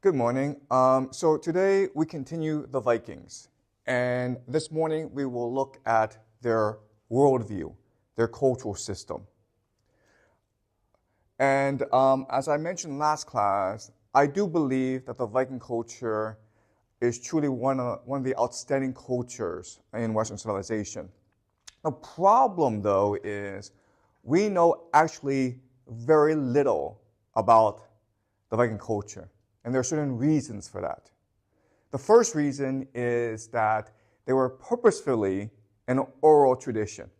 Good morning. So today we continue the Vikings. And this morning we will look at their worldview, their cultural system. And as I mentioned last class, I do believe that the Viking culture is truly one of the outstanding cultures in Western civilization. The problem, though, is we know actually very little about the Viking culture. And there are certain reasons for that. The first reason is that they were purposefully an oral tradition.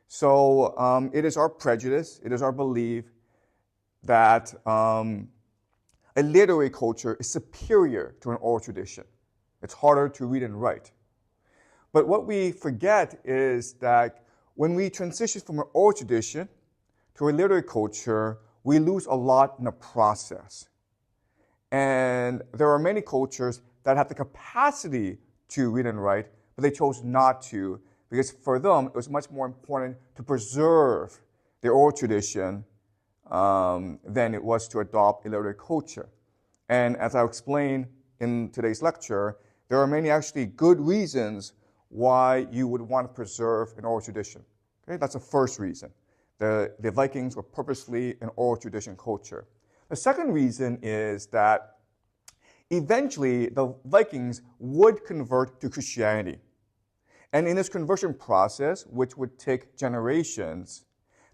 So it is our prejudice, it is our belief that a literary culture is superior to an oral tradition. It's harder to read and write. But what we forget is that when we transition from an oral tradition to a literary culture, we lose a lot in the process. And there are many cultures that have the capacity to read and write, but they chose not to because for them it was much more important to preserve their oral tradition than it was to adopt a literary culture. And as I'll explain in today's lecture, there are many actually good reasons why you would want to preserve an oral tradition. Okay? That's the first reason. The Vikings were purposely an oral tradition culture. The second reason is that eventually the Vikings would convert to Christianity. And in this conversion process, which would take generations,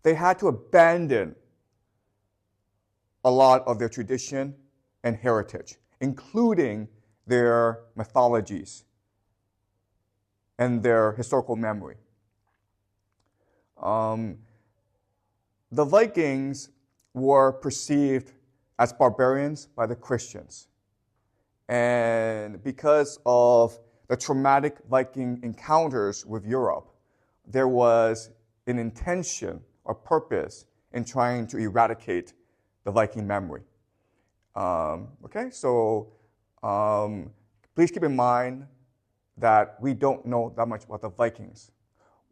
they had to abandon a lot of their tradition and heritage, including their mythologies and their historical memory. The Vikings were perceived as barbarians by the Christians. And because of the traumatic Viking encounters with Europe, there was an intention or purpose in trying to eradicate the Viking memory. Please keep in mind that we don't know that much about the Vikings.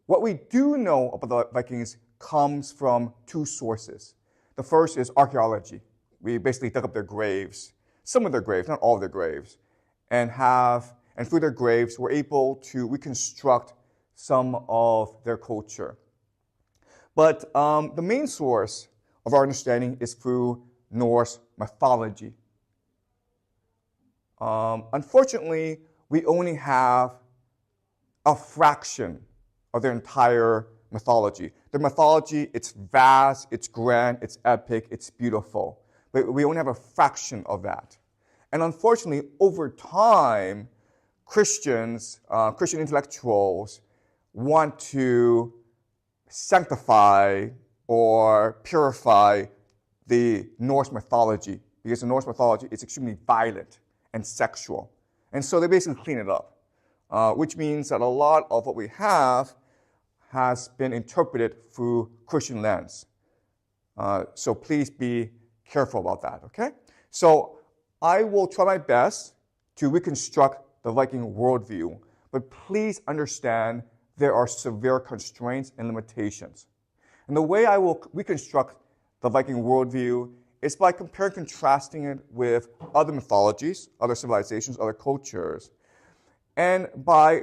What we do know about the Vikings comes from two sources. The first is archaeology. We basically dug up their graves, some of their graves, not all of their graves, and through their graves, we're able to reconstruct some of their culture. But the main source of our understanding is through Norse mythology. Unfortunately, we only have a fraction of their entire mythology. The mythology, it's vast, it's grand, it's epic, it's beautiful. But we only have a fraction of that. And unfortunately, over time, Christian intellectuals want to sanctify or purify the Norse mythology because the Norse mythology is extremely violent and sexual. And so they basically clean it up, which means that a lot of what we have has been interpreted through Christian lens. So please be careful about that, okay? So I will try my best to reconstruct the Viking worldview, but please understand there are severe constraints and limitations. And the way I will reconstruct the Viking worldview is by comparing and contrasting it with other mythologies, other civilizations, other cultures, and by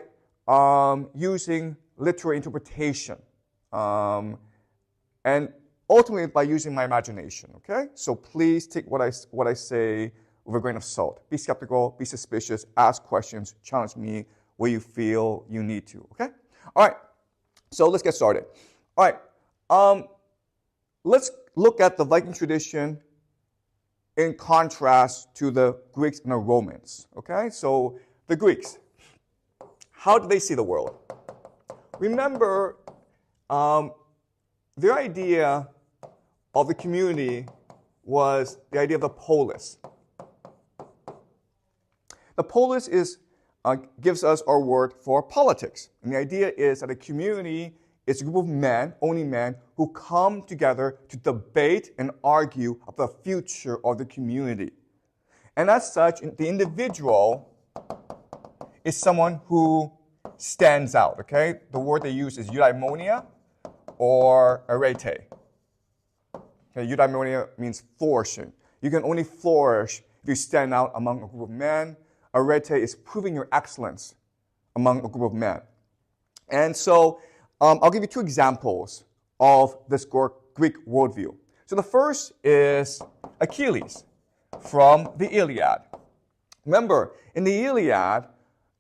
using literary interpretation, and ultimately by using my imagination, okay? So please take what I say with a grain of salt. Be skeptical, be suspicious, ask questions, challenge me where you feel you need to, okay? All right, so let's get started. All right, let's look at the Viking tradition in contrast to the Greeks and the Romans, okay? So the Greeks, how did they see the world? Remember, their idea of the community was the idea of the polis. The polis gives us our word for politics. And the idea is that a community is a group of men, only men, who come together to debate and argue about the future of the community. And as such, the individual is someone who stands out, okay? The word they use is eudaimonia or arete. Okay, eudaimonia means flourishing. You can only flourish if you stand out among a group of men. Arete is proving your excellence among a group of men. And so I'll give you two examples of this Greek worldview. So the first is Achilles from the Iliad. Remember, in the Iliad,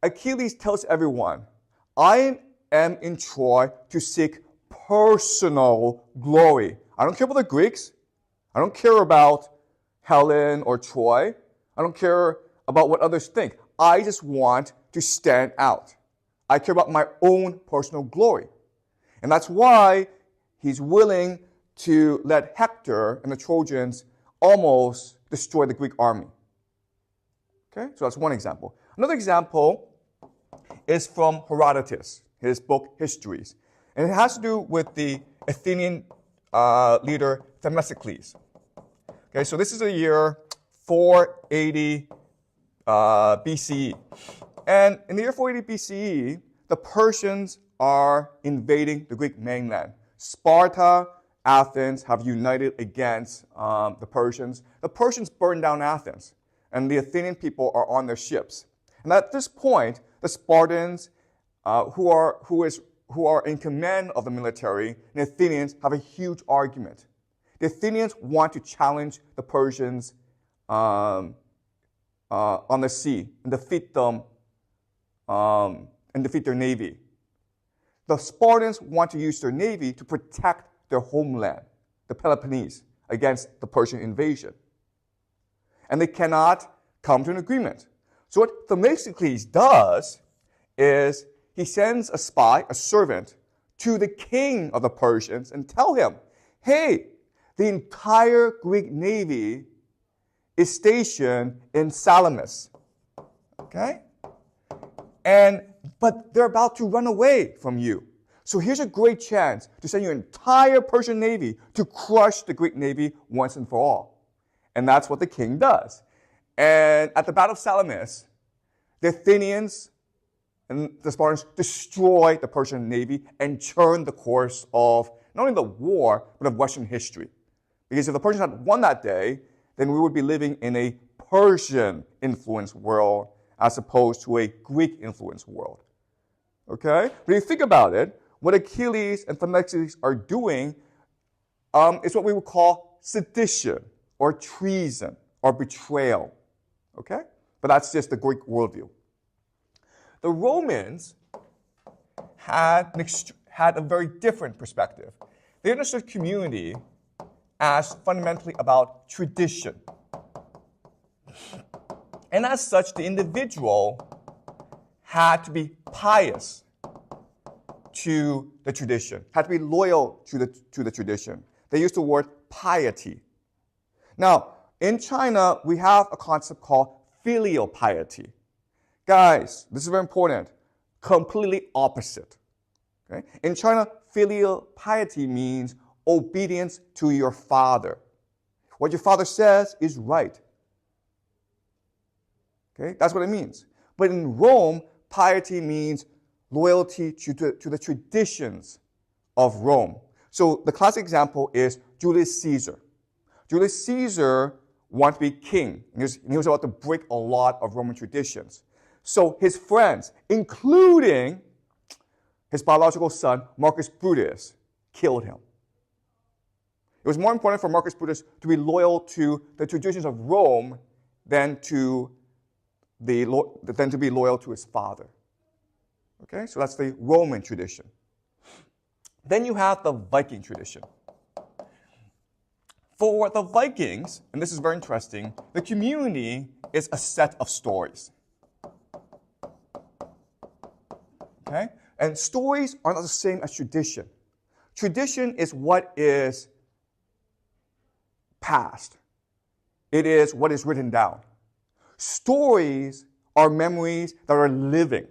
Achilles tells everyone, I am in Troy to seek personal glory. I don't care about the Greeks. I don't care about Helen or Troy. I don't care about what others think. I just want to stand out. I care about my own personal glory. And that's why he's willing to let Hector and the Trojans almost destroy the Greek army. Okay, so that's one example. Another example is from Herodotus, his book Histories. And it has to do with the Athenian leader Themistocles. Okay, so this is the year 480 BCE. And in the year 480 BCE, the Persians are invading the Greek mainland. Sparta, Athens have united against the Persians. The Persians burned down Athens, and the Athenian people are on their ships. And at this point, the Spartans, who are in command of the military, and the Athenians have a huge argument. The Athenians want to challenge the Persians on the sea and defeat them and defeat their navy. The Spartans want to use their navy to protect their homeland, the Peloponnese, against the Persian invasion. And they cannot come to an agreement. So what Themistocles does is he sends a spy, a servant, to the king of the Persians and tell him, hey, the entire Greek navy is stationed in Salamis. Okay? But they're about to run away from you. So here's a great chance to send your entire Persian navy to crush the Greek navy once and for all. And that's what the king does. And at the Battle of Salamis, the Athenians and the Spartans destroy the Persian navy and turn the course of not only the war, but of Western history. Because if the Persians had won that day, then we would be living in a Persian-influenced world as opposed to a Greek-influenced world. Okay? But if you think about it, what Achilles and Themistocles are doing is what we would call sedition or treason or betrayal. Okay? But that's just the Greek worldview. The Romans had a very different perspective. They understood community as fundamentally about tradition. And as such, the individual had to be pious to the tradition, had to be loyal to the tradition. They used the word piety. Now, in China, we have a concept called filial piety. Guys, this is very important. Completely opposite. Okay? In China, filial piety means obedience to your father. What your father says is right. Okay? That's what it means. But in Rome, piety means loyalty to the traditions of Rome. So the classic example is Julius Caesar. Julius Caesar wanted to be king, and he was about to break a lot of Roman traditions. So his friends, including his biological son, Marcus Brutus, killed him. It was more important for Marcus Brutus to be loyal to the traditions of Rome than to be loyal to his father. Okay, so that's the Roman tradition. Then you have the Viking tradition. For the Vikings, and this is very interesting, the community is a set of stories. Okay? And stories are not the same as tradition. Tradition is what is past. It is what is written down. Stories are memories that are living,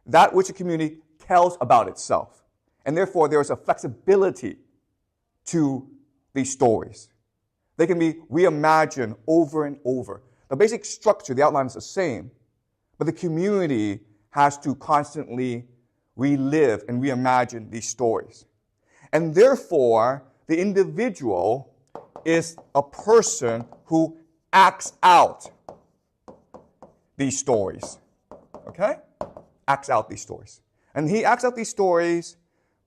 that which a community tells about itself. And therefore, there is a flexibility to these stories. They can be reimagined over and over. The basic structure, the outline is the same, but the community has to constantly relive and reimagine these stories. And therefore, the individual is a person who acts out these stories, okay? Acts out these stories. And he acts out these stories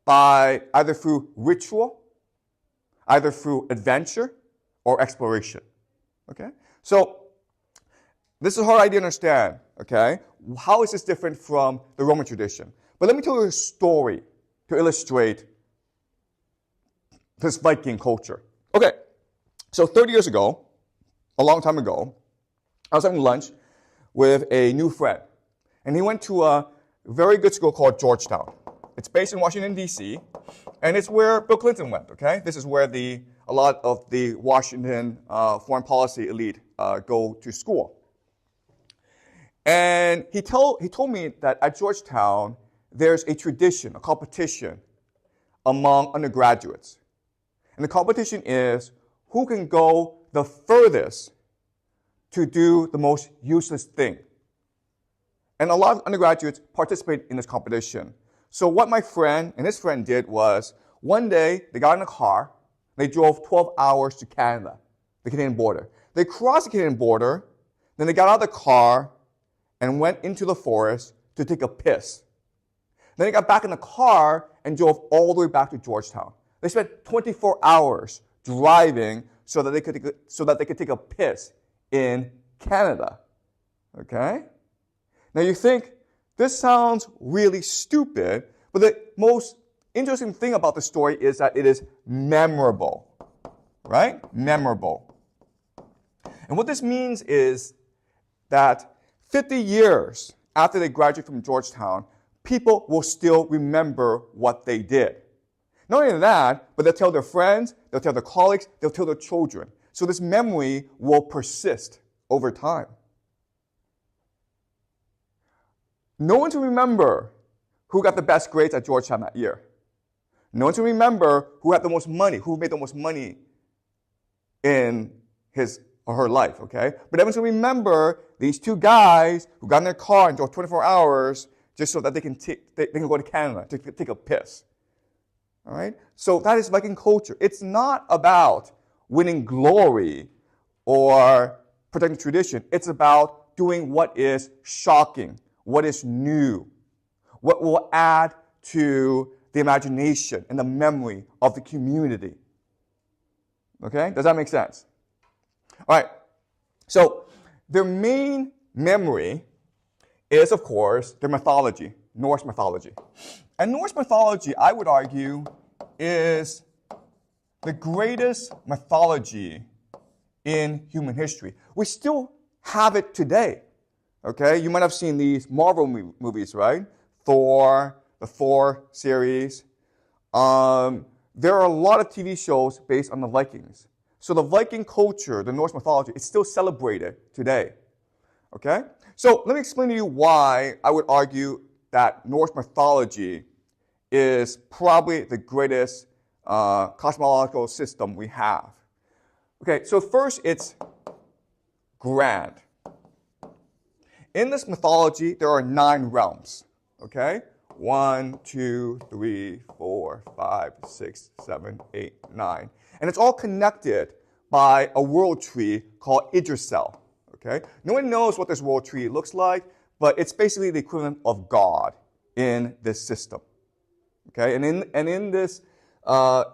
by either through ritual, either through adventure, or exploration, okay? So this is a hard idea to understand, okay? How is this different from the Roman tradition? But let me tell you a story to illustrate this Viking culture. Okay, so 30 years ago, a long time ago, I was having lunch with a new friend. And he went to a very good school called Georgetown. It's based in Washington, D.C., and it's where Bill Clinton went, okay? This is where a lot of the Washington foreign policy elite go to school. And he told me that at Georgetown, there's a tradition, a competition among undergraduates. And the competition is who can go the furthest to do the most useless thing. And a lot of undergraduates participate in this competition. So what my friend and his friend did was, one day they got in a car, they drove 12 hours to Canada, the Canadian border. They crossed the Canadian border, then they got out of the car and went into the forest to take a piss. Then they got back in the car and drove all the way back to Georgetown. They spent 24 hours driving so that they could take a piss in Canada. Okay? Now you think, this sounds really stupid, but the most interesting thing about the story is that it is memorable. Right? Memorable. And what this means is that 50 years after they graduate from Georgetown, people will still remember what they did. Not only that, but they'll tell their friends, they'll tell their colleagues, they'll tell their children. So this memory will persist over time. No one to remember who got the best grades at Georgetown that year. No one to remember who had the most money, who made the most money in his or her life, okay? But everyone's going to remember these two guys who got in their car and drove 24 hours just so that they can go to Canada to take a piss. All right? So that is Viking culture. It's not about winning glory or protecting tradition. It's about doing what is shocking, what is new, what will add to the imagination and the memory of the community. Okay? Does that make sense? All right. So their main memory is, of course, their mythology, Norse mythology. And Norse mythology, I would argue, is the greatest mythology in human history. We still have it today. Okay? You might have seen these Marvel movies, right? Thor, the Thor series. There are a lot of TV shows based on the Vikings. So the Viking culture, the Norse mythology, is still celebrated today. Okay? So let me explain to you why I would argue that Norse mythology is probably the greatest cosmological system we have. Okay, so first it's grand. In this mythology, there are 9 realms. Okay? 1, 2, 3, 4, 5, 6, 7, 8, 9. And it's all connected by a world tree called Yggdrasil. Okay? No one knows what this world tree looks like, but it's basically the equivalent of God in this system. Okay? And in this,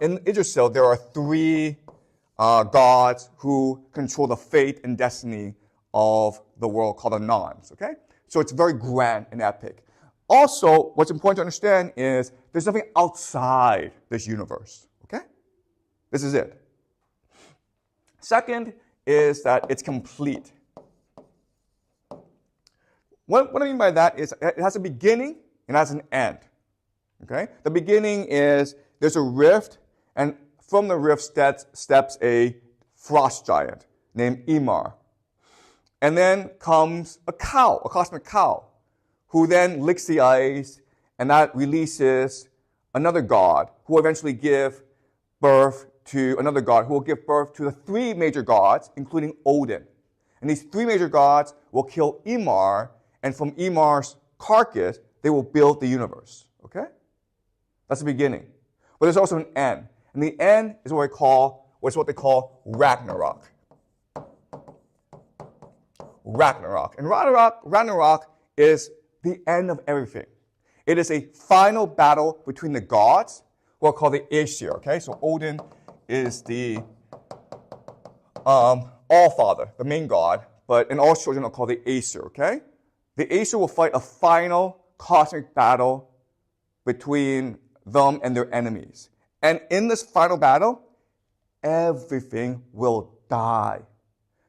in Yggdrasil, there are 3 gods who control the fate and destiny of the world called the Norns. Okay? So it's very grand and epic. Also, what's important to understand is there's nothing outside this universe. Okay? This is it. Second is that it's complete. What I mean by that is it has a beginning and it has an end. Okay? The beginning is there's a rift, and from the rift steps a frost giant named Ymir. And then comes a cow, a cosmic cow, who then licks the ice, and that releases another god who will eventually give birth to another god who will give birth to the 3 major gods, including Odin. And these 3 major gods will kill Ymir, and from Ymir's carcass, they will build the universe. Okay? That's the beginning. But there's also an end. And the end is what they call Ragnarok. Ragnarok. And Ragnarok is the end of everything. It is a final battle between the gods, who are called the Aesir, okay? So Odin is the All-Father, the main god, and all children are called the Aesir, okay? The Aesir will fight a final cosmic battle between them and their enemies. And in this final battle, everything will die.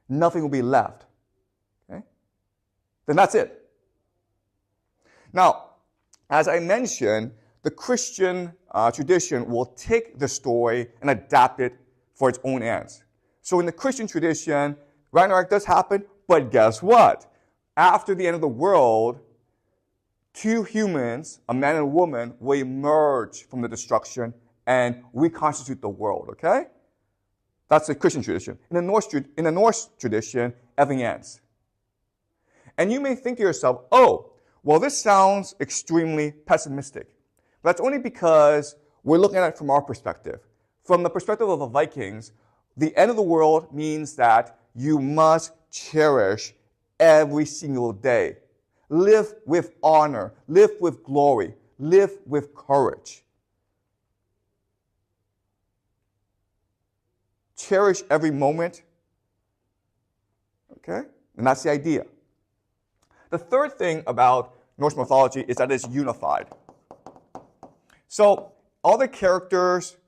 Nothing will be left. Okay? Then that's it. Now, as I mentioned, the Christian tradition will take the story and adapt it for its own ends. So in the Christian tradition, Ragnarok does happen, but guess what? After the end of the world, two humans, a man and a woman, will emerge from the destruction and reconstitute the world, okay? That's the Christian tradition. In the Norse tradition, everything ends. And you may think to yourself, oh, well, this sounds extremely pessimistic. But that's only because we're looking at it from our perspective. From the perspective of the Vikings, the end of the world means that you must cherish every single day. Live with honor, live with glory, live with courage. Cherish every moment. Okay? And that's the idea. The third thing about Norse mythology is that it's unified. So all the characters,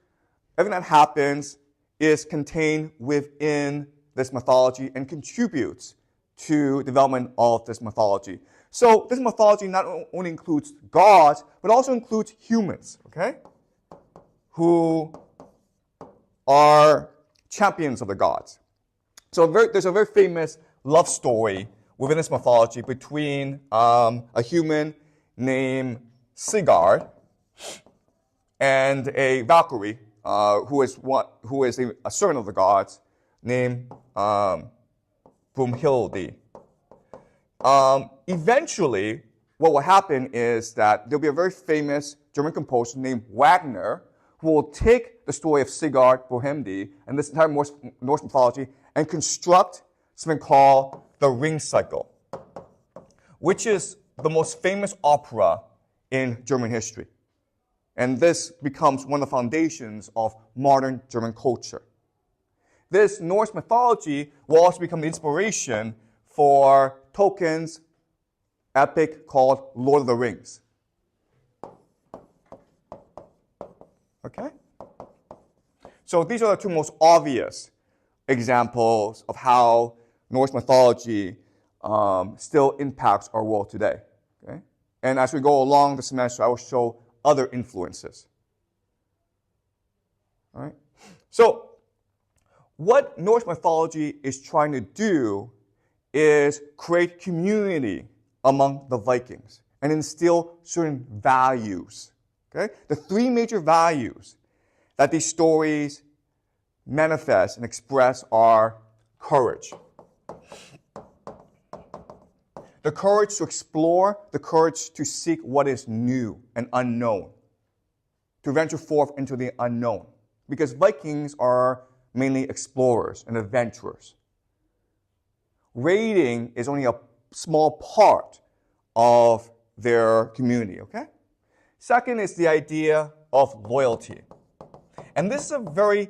everything that happens is contained within this mythology and contributes to development of this mythology. So this mythology not only includes gods, but also includes humans, okay? Who are champions of the gods. So there's a very famous love story within this mythology between a human named Sigurd and a Valkyrie who is a servant of the gods named Brunhilde. Eventually, what will happen is that there'll be a very famous German composer named Wagner who will take the story of Sigurd, Brunhilde, and this entire Norse mythology and construct something called the Ring Cycle, which is the most famous opera in German history. And this becomes one of the foundations of modern German culture. This Norse mythology will also become the inspiration for Tolkien's epic called Lord of the Rings. Okay? So these are the two most obvious examples of how Norse mythology still impacts our world today. Okay? And as we go along the semester, I will show other influences. All right? So what Norse mythology is trying to do is create community among the Vikings and instill certain values. Okay? The three major values that these stories manifest and express are courage. The courage to explore, the courage to seek what is new and unknown, to venture forth into the unknown. Because Vikings are mainly explorers and adventurers. Raiding is only a small part of their community, okay? Second is the idea of loyalty. And this is a very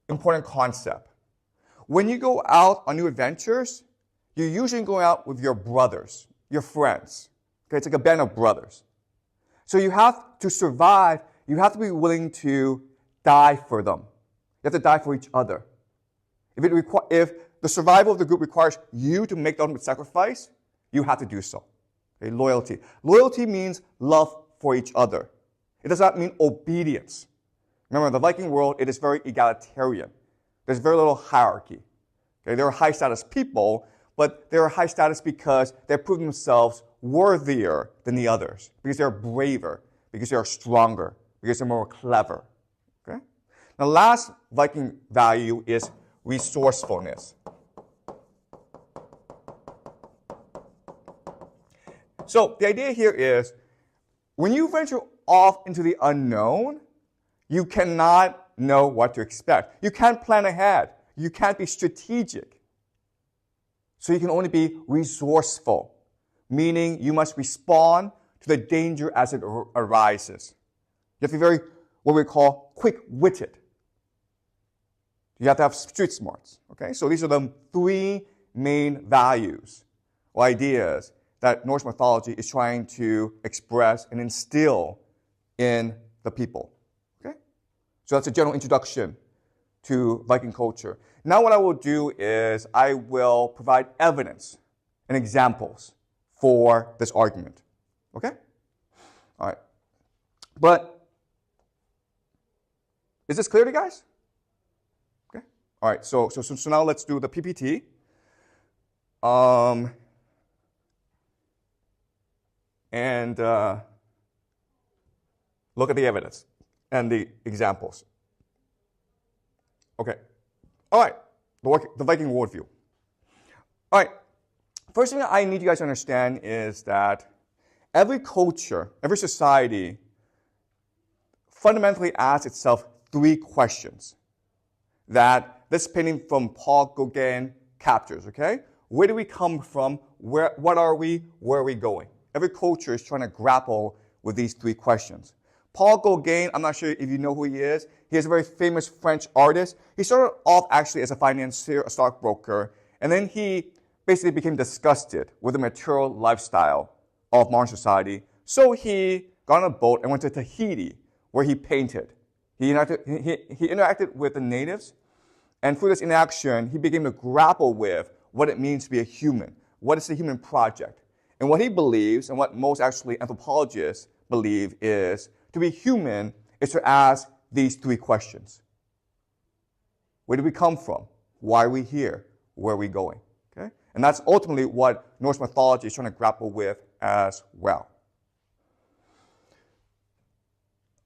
important concept. When you go out on new adventures, you're usually going out with your brothers, your friends. Okay, it's like a band of brothers. So you have to survive, you have to be willing to die for them. You have to die for each other. If the survival of the group requires you to make the ultimate sacrifice, you have to do so. Okay, loyalty. Loyalty means love for each other. It does not mean obedience. Remember, in the Viking world, it is very egalitarian. There's very little hierarchy. Okay, they're high status people, but they're high status because they've proven themselves worthier than the others, because they're braver, because they're stronger, because they're more clever. Okay? Now, last Viking value is resourcefulness. So the idea here is, when you venture off into the unknown, you cannot know what to expect. You can't plan ahead. You can't be strategic. So you can only be resourceful, meaning you must respond to the danger as it arises. You have to be very, what we call, quick-witted. You have to have street smarts. Okay? So these are the three main values or ideas that Norse mythology is trying to express and instill in the people. Okay? So that's a general introduction to Viking culture. Now what I will do is I will provide evidence and examples for this argument. Okay? All right. But is this clear to you guys? Okay. All right. So now let's do the PPT. And look at the evidence and the examples. Okay. All right. The Viking worldview. All right. First thing I need you guys to understand is that every culture, every society fundamentally asks itself three questions that this painting from Paul Gauguin captures, okay? Where do we come from? What are we? Where are we going? Every culture is trying to grapple with these three questions. Paul Gauguin, I'm not sure if you know who he is. He is a very famous French artist. He started off actually as a financier, a stockbroker, and then he basically became disgusted with the material lifestyle of modern society. So he got on a boat and went to Tahiti, where he painted. He interacted with the natives, and through this interaction, he began to grapple with what it means to be a human. What is the human project? And what he believes, and what most actually anthropologists believe, is to be human is to ask these three questions. Where do we come from? Why are we here? Where are we going? Okay? And that's ultimately what Norse mythology is trying to grapple with as well.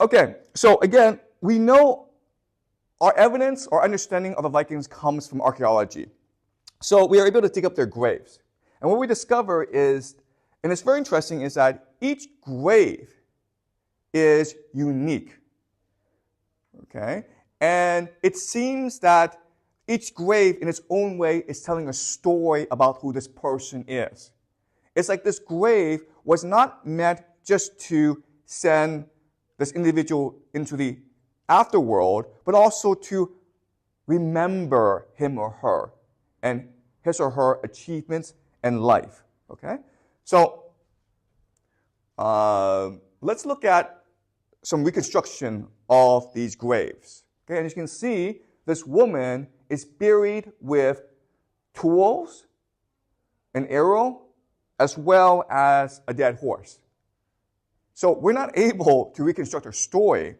Okay, so again, we know our evidence, our understanding of the Vikings comes from archaeology. So we are able to dig up their graves. And what we discover is, and it's very interesting, is that each grave is unique. Okay? And it seems that each grave in its own way is telling a story about who this person is. It's like this grave was not meant just to send this individual into the afterworld, but also to remember him or her and his or her achievements and life. Okay? So let's look at some reconstruction of these graves. Okay? And as you can see, this woman is buried with tools, an arrow, as well as a dead horse. So we're not able to reconstruct her story,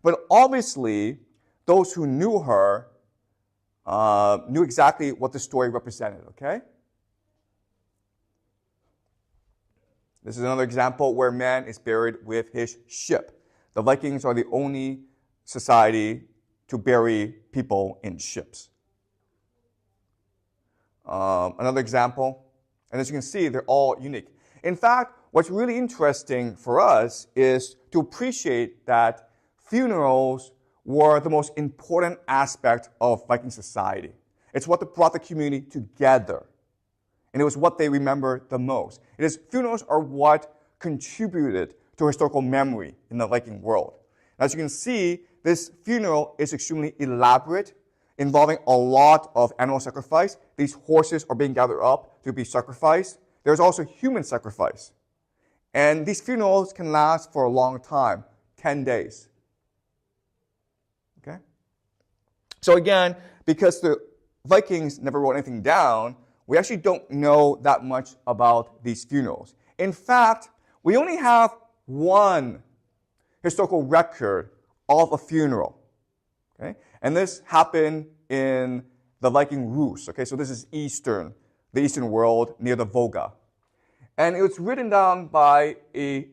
but obviously those who knew her knew exactly what the story represented, okay? This is another example where man is buried with his ship. The Vikings are the only society to bury people in ships. Another example, and as you can see, they're all unique. In fact, what's really interesting for us is to appreciate that funerals were the most important aspect of Viking society. It's what brought the community together. And it was what they remember the most. Funerals are what contributed to historical memory in the Viking world. As you can see, this funeral is extremely elaborate, involving a lot of animal sacrifice. These horses are being gathered up to be sacrificed. There's also human sacrifice. And these funerals can last for a long time, 10 days. Okay? So again, because the Vikings never wrote anything down, we actually don't know that much about these funerals. In fact, we only have one historical record of a funeral. Okay? And this happened in the Viking Rus. Okay? So this is the eastern world near the Volga. And it was written down by a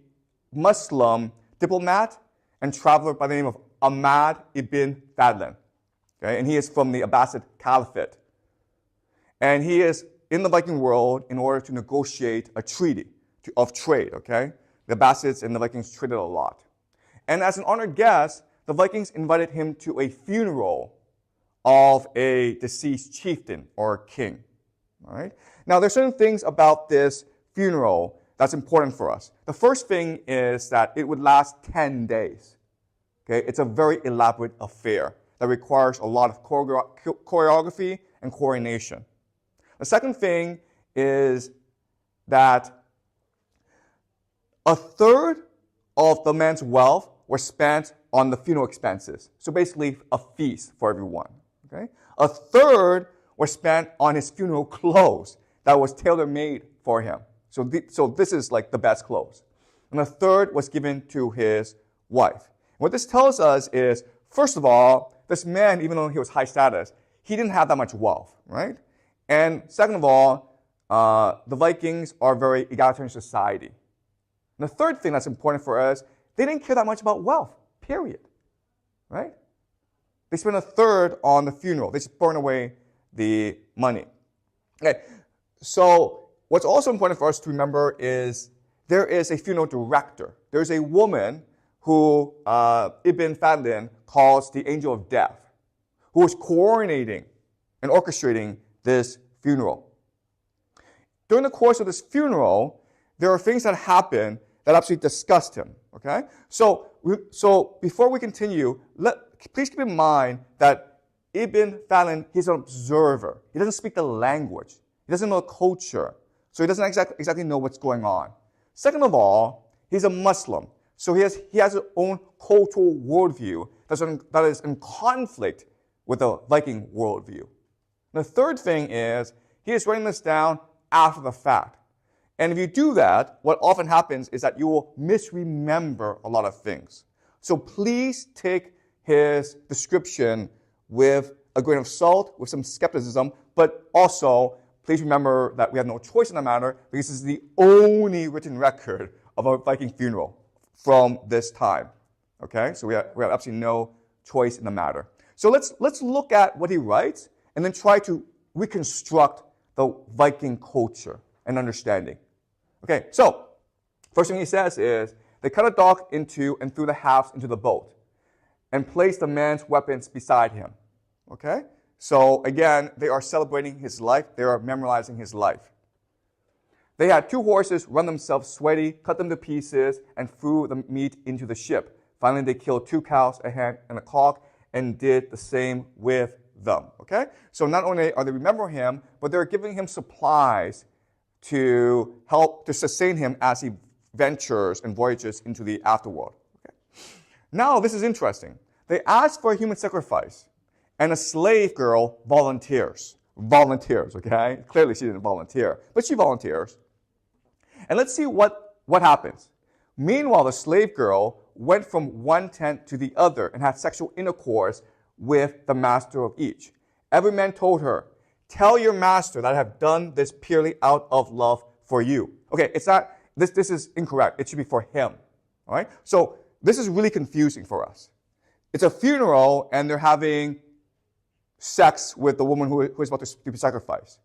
Muslim diplomat and traveler by the name of Ahmad ibn Fadlan. Okay? And he is from the Abbasid Caliphate. And he is in the Viking world in order to negotiate a treaty of trade. Okay? The Abbasids and the Vikings traded a lot. And as an honored guest, the Vikings invited him to a funeral of a deceased chieftain or king. All right? Now, there's certain things about this funeral that's important for us. The first thing is that it would last 10 days. Okay? It's a very elaborate affair that requires a lot of choreography and coordination. The second thing is that a third of the man's wealth was spent on the funeral expenses. So basically a feast for everyone. Okay? A third was spent on his funeral clothes that was tailor-made for him. So this is like the best clothes. And a third was given to his wife. What this tells us is, first of all, this man, even though he was high status, he didn't have that much wealth, right? And second of all, the Vikings are a very egalitarian society. And the third thing that's important for us, they didn't care that much about wealth, period, right? They spent a third on the funeral. They just burned away the money. Okay, so what's also important for us to remember is there is a funeral director. There's a woman who Ibn Fadlin calls the angel of death, who is coordinating and orchestrating this funeral. During the course of this funeral, there are things that happen that absolutely disgust him. Okay, so before we continue, please keep in mind that Ibn Fadlin, he's an observer. He doesn't speak the language. He doesn't know the culture. So he doesn't exactly know what's going on. Second of all, he's a Muslim. So he has his own cultural worldview that is in conflict with the Viking worldview. The third thing is he is writing this down after the fact. And if you do that, what often happens is that you will misremember a lot of things. So please take his description with a grain of salt, with some skepticism, but also please remember that we have no choice in the matter because this is the only written record of a Viking funeral from this time. Okay, so we have absolutely no choice in the matter. So let's look at what he writes and then try to reconstruct the Viking culture and understanding. Okay, so first thing he says is they cut a dog into and threw the halves into the boat and placed the man's weapons beside him. Okay, so again, they are celebrating his life. They are memorializing his life. They had 2 horses run themselves sweaty, cut them to pieces, and threw the meat into the ship. Finally, they killed 2 cows, a hen, and a cock, and did the same with them. Okay? So not only are they remembering him, but they're giving him supplies to help to sustain him as he ventures and voyages into the afterworld. Okay? Now, this is interesting. They ask for a human sacrifice, and a slave girl volunteers. Okay? Clearly she didn't volunteer, but she volunteers. And let's see what happens. Meanwhile, the slave girl went from one tent to the other and had sexual intercourse with the master of each. Every man told her, "Tell your master that I have done this purely out of love for you." Okay, it's not, this is incorrect. It should be for him. All right? So this is really confusing for us. It's a funeral and they're having sex with the woman who is about to be sacrificed.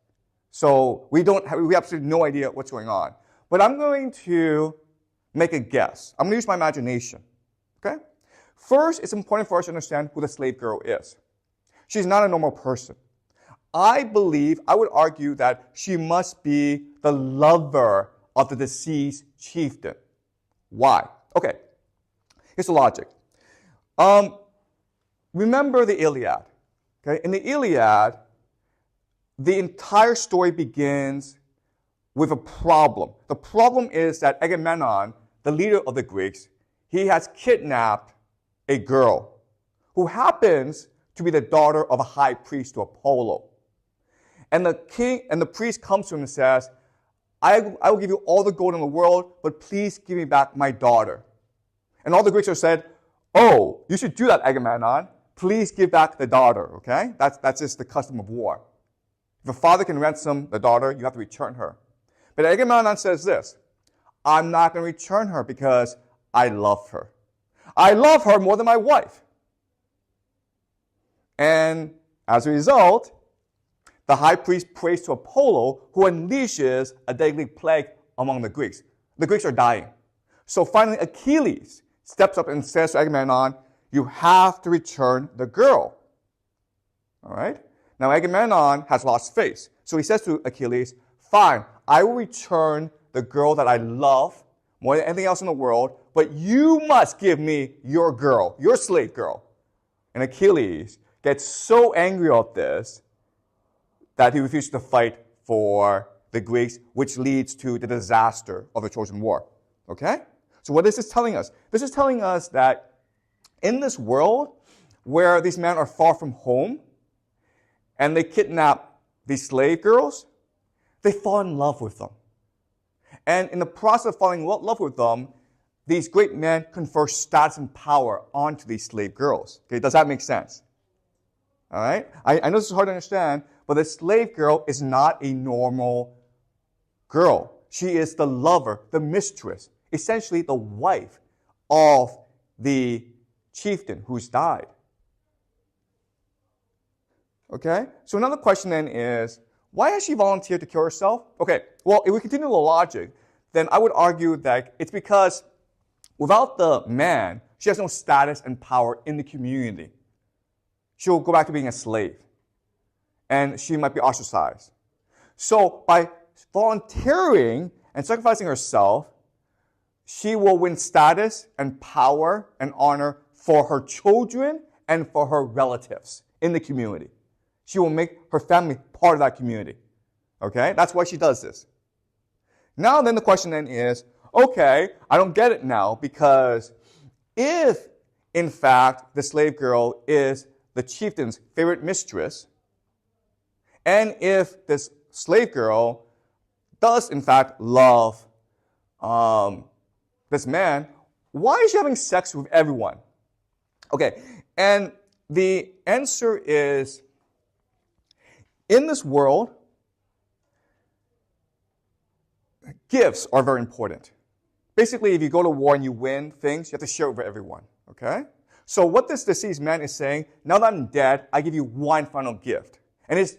So we have absolutely no idea what's going on. But I'm going to make a guess. I'm going to use my imagination. Okay? First, it's important for us to understand who the slave girl is. She's not a normal person. I would argue that she must be the lover of the deceased chieftain. Why? Okay, here's the logic. Remember the Iliad. Okay? In the Iliad, the entire story begins with a problem. The problem is that Agamemnon, the leader of the Greeks, he has kidnapped a girl who happens to be the daughter of a high priest to Apollo. And the king and the priest comes to him and says, I will give you all the gold in the world, but please give me back my daughter. And all the Greeks have said, "Oh, you should do that, Agamemnon. Please give back the daughter," okay? That's just the custom of war. If a father can ransom the daughter, you have to return her. But Agamemnon says this, "I'm not going to return her because I love her. I love her more than my wife." And as a result, the high priest prays to Apollo, who unleashes a deadly plague among the Greeks. The Greeks are dying. So finally, Achilles steps up and says to Agamemnon, "You have to return the girl." All right? Now, Agamemnon has lost face. So he says to Achilles, fine, I will return the girl that I love more than anything else in the world, but you must give me your girl, your slave girl. And Achilles gets so angry at this that he refuses to fight for the Greeks, which leads to the disaster of the Trojan War. Okay? So what is this telling us? This is telling us that in this world where these men are far from home and they kidnap these slave girls, they fall in love with them. And in the process of falling in love with them, these great men confer status and power onto these slave girls. Okay, does that make sense? All right? I know this is hard to understand, but the slave girl is not a normal girl. She is the lover, the mistress, essentially the wife of the chieftain who's died. Okay? So another question then is, why has she volunteered to kill herself? Okay, well, if we continue the logic, then I would argue that it's because without the man, she has no status and power in the community. She'll go back to being a slave. And she might be ostracized. So by volunteering and sacrificing herself, she will win status and power and honor for her children and for her relatives in the community. She will make her family part of that community. Okay? That's why she does this. Now then the question then is, okay, I don't get it now, because if, in fact, the slave girl is the chieftain's favorite mistress, and if this slave girl does, in fact, love this man, why is she having sex with everyone? Okay, and the answer is, in this world, gifts are very important. Basically, if you go to war and you win things, you have to share it with everyone, okay? So what this deceased man is saying, now that I'm dead, I give you one final gift. And it's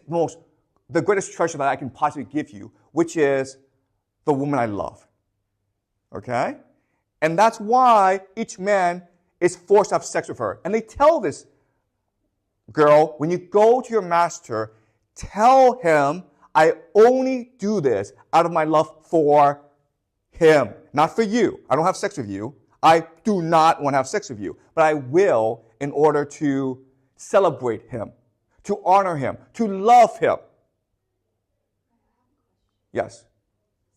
the greatest treasure that I can possibly give you, which is the woman I love, okay? And that's why each man is forced to have sex with her. And they tell this girl, when you go to your master, tell him I only do this out of my love for him, not for you. I don't have sex with you. I do not want to have sex with you. But I will in order to celebrate him, to honor him, to love him. Yes?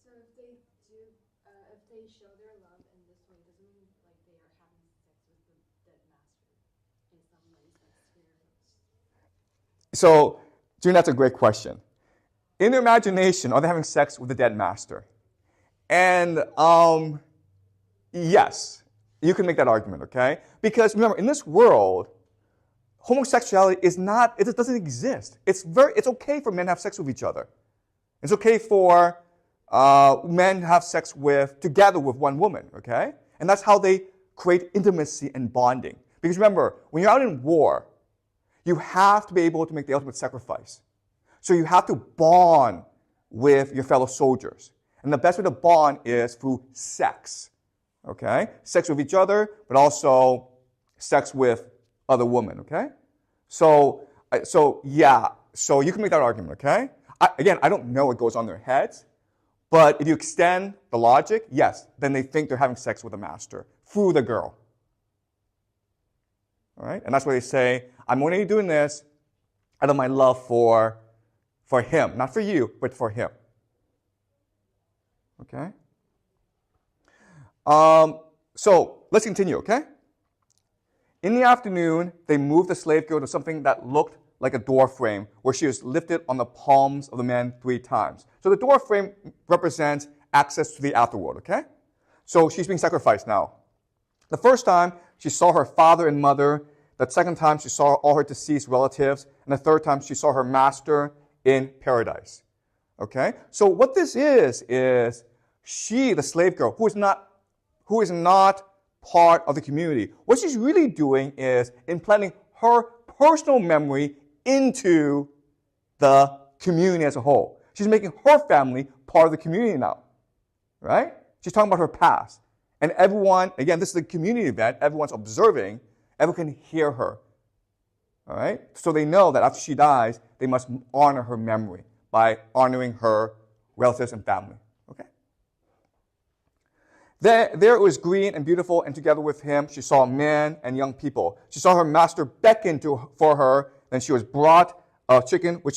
So if they show their love in this way, doesn't mean like they are having sex with the dead master in some ways, like spirits? So, June, that's a great question. In their imagination, are they having sex with the dead master? And yes, you can make that argument, okay? Because remember, in this world, homosexuality is not, it doesn't exist. It's okay for men to have sex with each other. It's okay for men to have sex together with one woman, okay? And that's how they create intimacy and bonding. Because remember, when you're out in war, you have to be able to make the ultimate sacrifice. So you have to bond with your fellow soldiers. And the best way to bond is through sex, okay? Sex with each other, but also sex with other women, okay? So you can make that argument, okay? Again, I don't know what goes on in their heads, but if you extend the logic, yes, then they think they're having sex with a master through the girl. All right? And that's why they say, I'm only doing this out of my love for him. Not for you, but for him. Okay? So let's continue, okay? In the afternoon, they moved the slave girl to something that looked like a door frame, where she was lifted on the palms of the men 3 times. So the door frame represents access to the afterworld, okay? So she's being sacrificed now. The first time, she saw her father and mother. The second time, she saw all her deceased relatives. And the third time, she saw her master in paradise. Okay? So what this is she, the slave girl, who is not part of the community, what she's really doing is implanting her personal memory into the community as a whole. She's making her family part of the community now. Right? She's talking about her past. And everyone, again, this is a community event, everyone's observing, everyone can hear her. All right? So they know that after she dies, they must honor her memory by honoring her relatives and family. Okay. There it was green and beautiful, and together with him she saw men and young people. She saw her master beckon for her, then she was brought a chicken which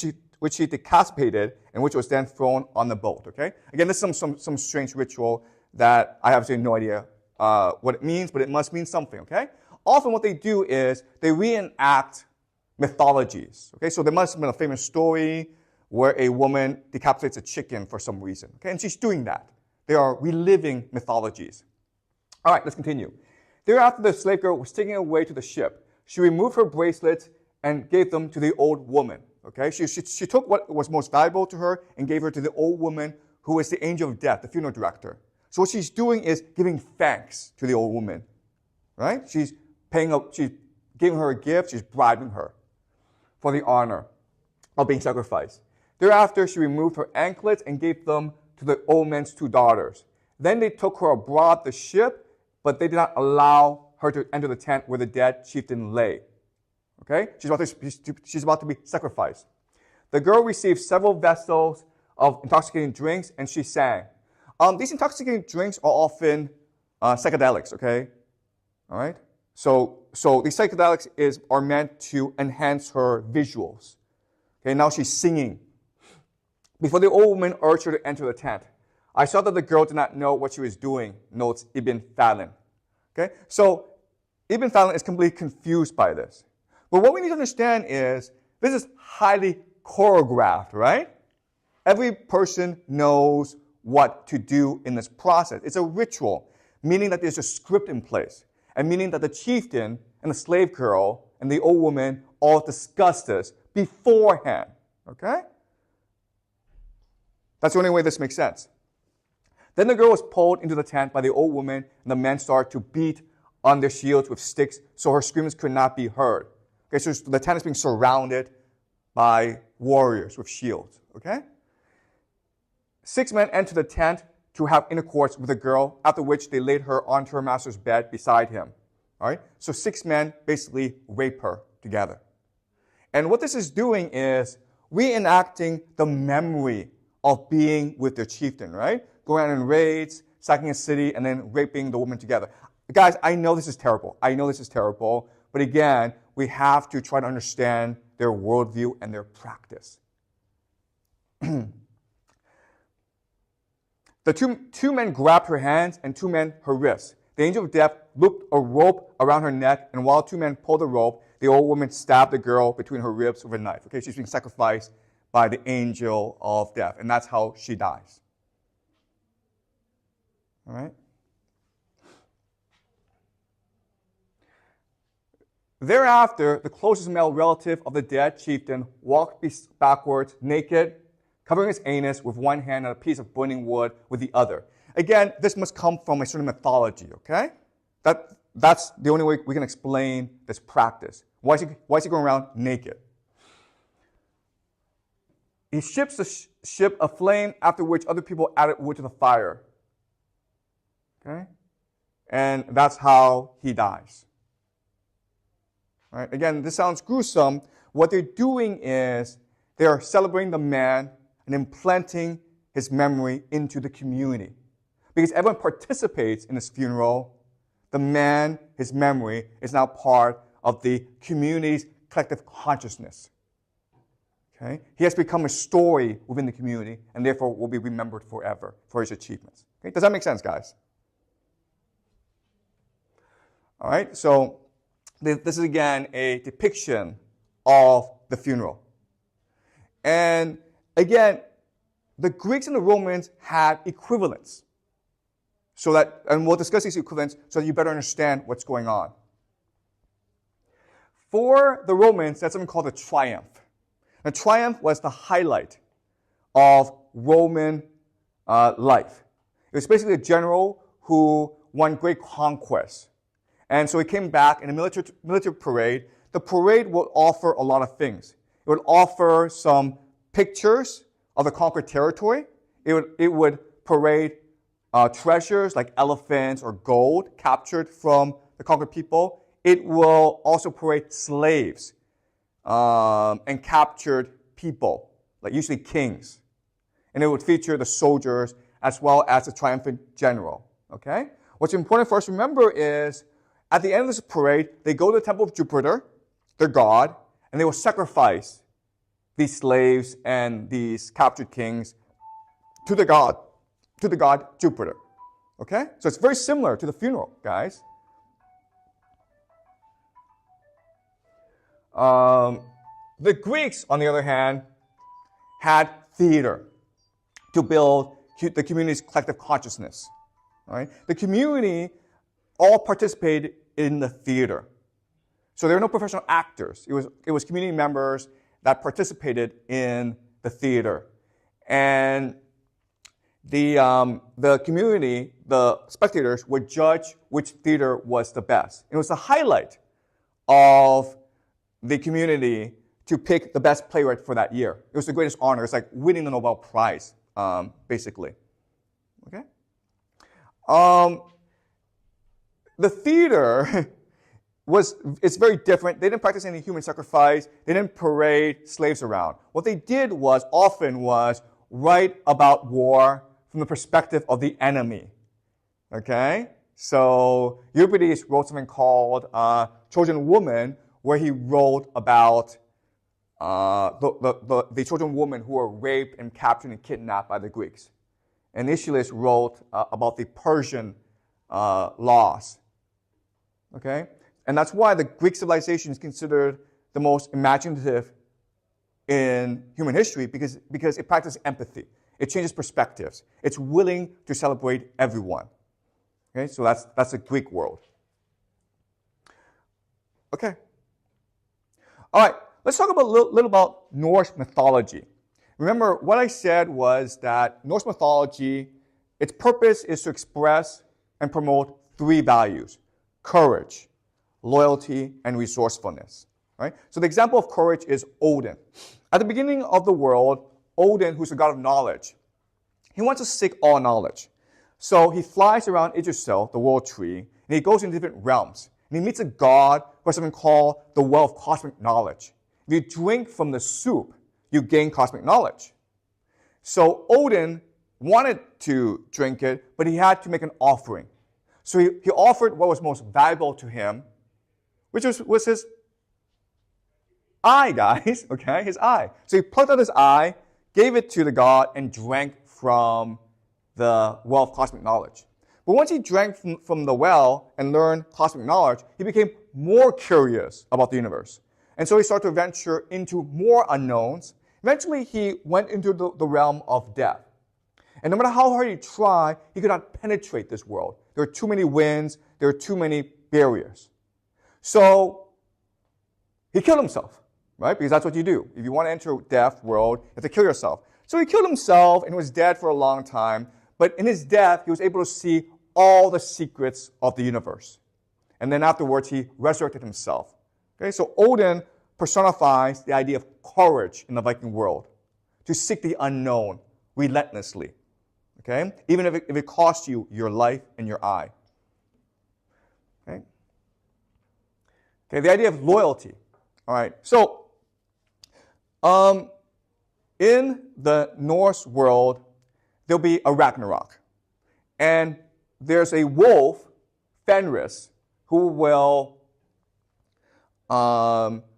she decapitated, and which was then thrown on the boat. Okay. Again, this is some strange ritual that I have no idea what it means, but it must mean something. Okay. Often what they do is they reenact mythologies. Okay. So there must have been a famous story where a woman decapitates a chicken for some reason. Okay. And she's doing that. They are reliving mythologies. All right, let's continue. Thereafter, the slave girl was taken away to the ship. She removed her bracelets and gave them to the old woman. Okay, she took what was most valuable to her and gave her to the old woman who is the angel of death, the funeral director. So what she's doing is giving thanks to the old woman. Right? She's giving her a gift. She's bribing her for the honor of being sacrificed. Thereafter, she removed her anklets and gave them to the old man's 2 daughters. Then they took her abroad the ship, but they did not allow her to enter the tent where the dead chieftain lay. Okay? She's about to be sacrificed. The girl received several vessels of intoxicating drinks, and she sang. These intoxicating drinks are often psychedelics, okay? All right? So these psychedelics are meant to enhance her visuals. Okay, now she's singing. Before the old woman urged her to enter the tent, I saw that the girl did not know what she was doing, notes Ibn Fallon. Okay, so Ibn Fallon is completely confused by this. But what we need to understand is this is highly choreographed, right? Every person knows what to do in this process. It's a ritual, meaning that there's a script in place, and meaning that the chieftain and the slave girl and the old woman all discuss this beforehand. Okay? That's the only way this makes sense. Then the girl was pulled into the tent by the old woman, and the men started to beat on their shields with sticks so her screams could not be heard. Okay, so the tent is being surrounded by warriors with shields. Okay? 6 men entered the tent to have intercourse with the girl, after which they laid her onto her master's bed beside him. All right? So 6 men basically rape her together. And what this is doing is reenacting the memory of being with their chieftain, right? Going out in raids, sacking a city, and then raping the woman together. Guys, I know this is terrible. But again, we have to try to understand their worldview and their practice. The two men grabbed her hands and 2 men her wrists. The angel of death looped a rope around her neck, and while 2 men pulled the rope, the old woman stabbed the girl between her ribs with a knife. Okay, she's being sacrificed by the angel of death, and that's how she dies. All right? Thereafter, the closest male relative of the dead chieftain walked backwards, naked, covering his anus with one hand and a piece of burning wood with the other. Again, this must come from a certain mythology, okay? That's the only way we can explain this practice. Why is he going around naked? He ships the ship aflame, after which other people added wood to the fire. Okay? And that's how he dies. All right? Again, this sounds gruesome. What they're doing is they are celebrating the man and implanting his memory into the community. Because everyone participates in his funeral, the man, his memory, is now part of the community's collective consciousness. Okay? He has become a story within the community, and therefore will be remembered forever for his achievements. Okay? Does that make sense, guys? All right, so this is again a depiction of the funeral. And again, the Greeks and the Romans had equivalents. And we'll discuss these equivalents so that you better understand what's going on. For the Romans, that's something called a triumph. A triumph was the highlight of Roman life. It was basically a general who won great conquests. And so he came back in a military parade. The parade would offer a lot of things. It would offer some pictures of the conquered territory. It would parade treasures like elephants or gold captured from the conquered people. It will also parade slaves and captured people, like usually kings. And it would feature the soldiers as well as the triumphant general. Okay? What's important for us to remember is at the end of this parade, they go to the temple of Jupiter, their god, and they will sacrifice these slaves and these captured kings to the god Jupiter. Okay? So it's very similar to the funeral, guys. The Greeks, on the other hand, had theater to build the community's collective consciousness. All right? The community all participated in the theater. So there were no professional actors. It was community members that participated in the theater. And the community, the spectators, would judge which theater was the best. It was the highlight of the community to pick the best playwright for that year. It was the greatest honor. It's like winning the Nobel Prize, basically. Okay? The theater it's very different. They didn't practice any human sacrifice. They didn't parade slaves around. What they did often was write about war from the perspective of the enemy. Okay? So Euripides wrote something called Trojan Woman, where he wrote about the Trojan women who were raped and captured and kidnapped by the Greeks. And Aeschylus wrote about the Persian loss. Okay? And that's why the Greek civilization is considered the most imaginative in human history because it practices empathy. It changes perspectives. It's willing to celebrate everyone. Okay? So that's the Greek world. Okay. All right. Let's talk about a little about Norse mythology. Remember, what I said was that Norse mythology, its purpose is to express and promote three values: courage, loyalty, and resourcefulness. Right? So the example of courage is Odin. At the beginning of the world, Odin, who's the god of knowledge, he wants to seek all knowledge. So he flies around Yggdrasil, the world tree, and he goes into different realms. And he meets a god who has something called the well of cosmic knowledge. If you drink from the soup, you gain cosmic knowledge. So Odin wanted to drink it, but he had to make an offering. So he offered what was most valuable to him, which was his eye, guys, okay, his eye. So he plucked out his eye, gave it to the god, and drank from the well of cosmic knowledge. But once he drank from the well and learned cosmic knowledge, he became more curious about the universe. And so he started to venture into more unknowns. Eventually, he went into the realm of death. And no matter how hard he tried, he could not penetrate this world. There are too many winds. There are too many barriers. So he killed himself, right? Because that's what you do. If you want to enter a death world, you have to kill yourself. So he killed himself and was dead for a long time. But in his death, he was able to see all the secrets of the universe. And then afterwards, he resurrected himself. Okay, so Odin personifies the idea of courage in the Viking world, to seek the unknown relentlessly. Okay, even if it costs you your life and your eye. Okay, the idea of loyalty. All right, so in the Norse world, there'll be a Ragnarok. And there's a wolf, Fenris, who will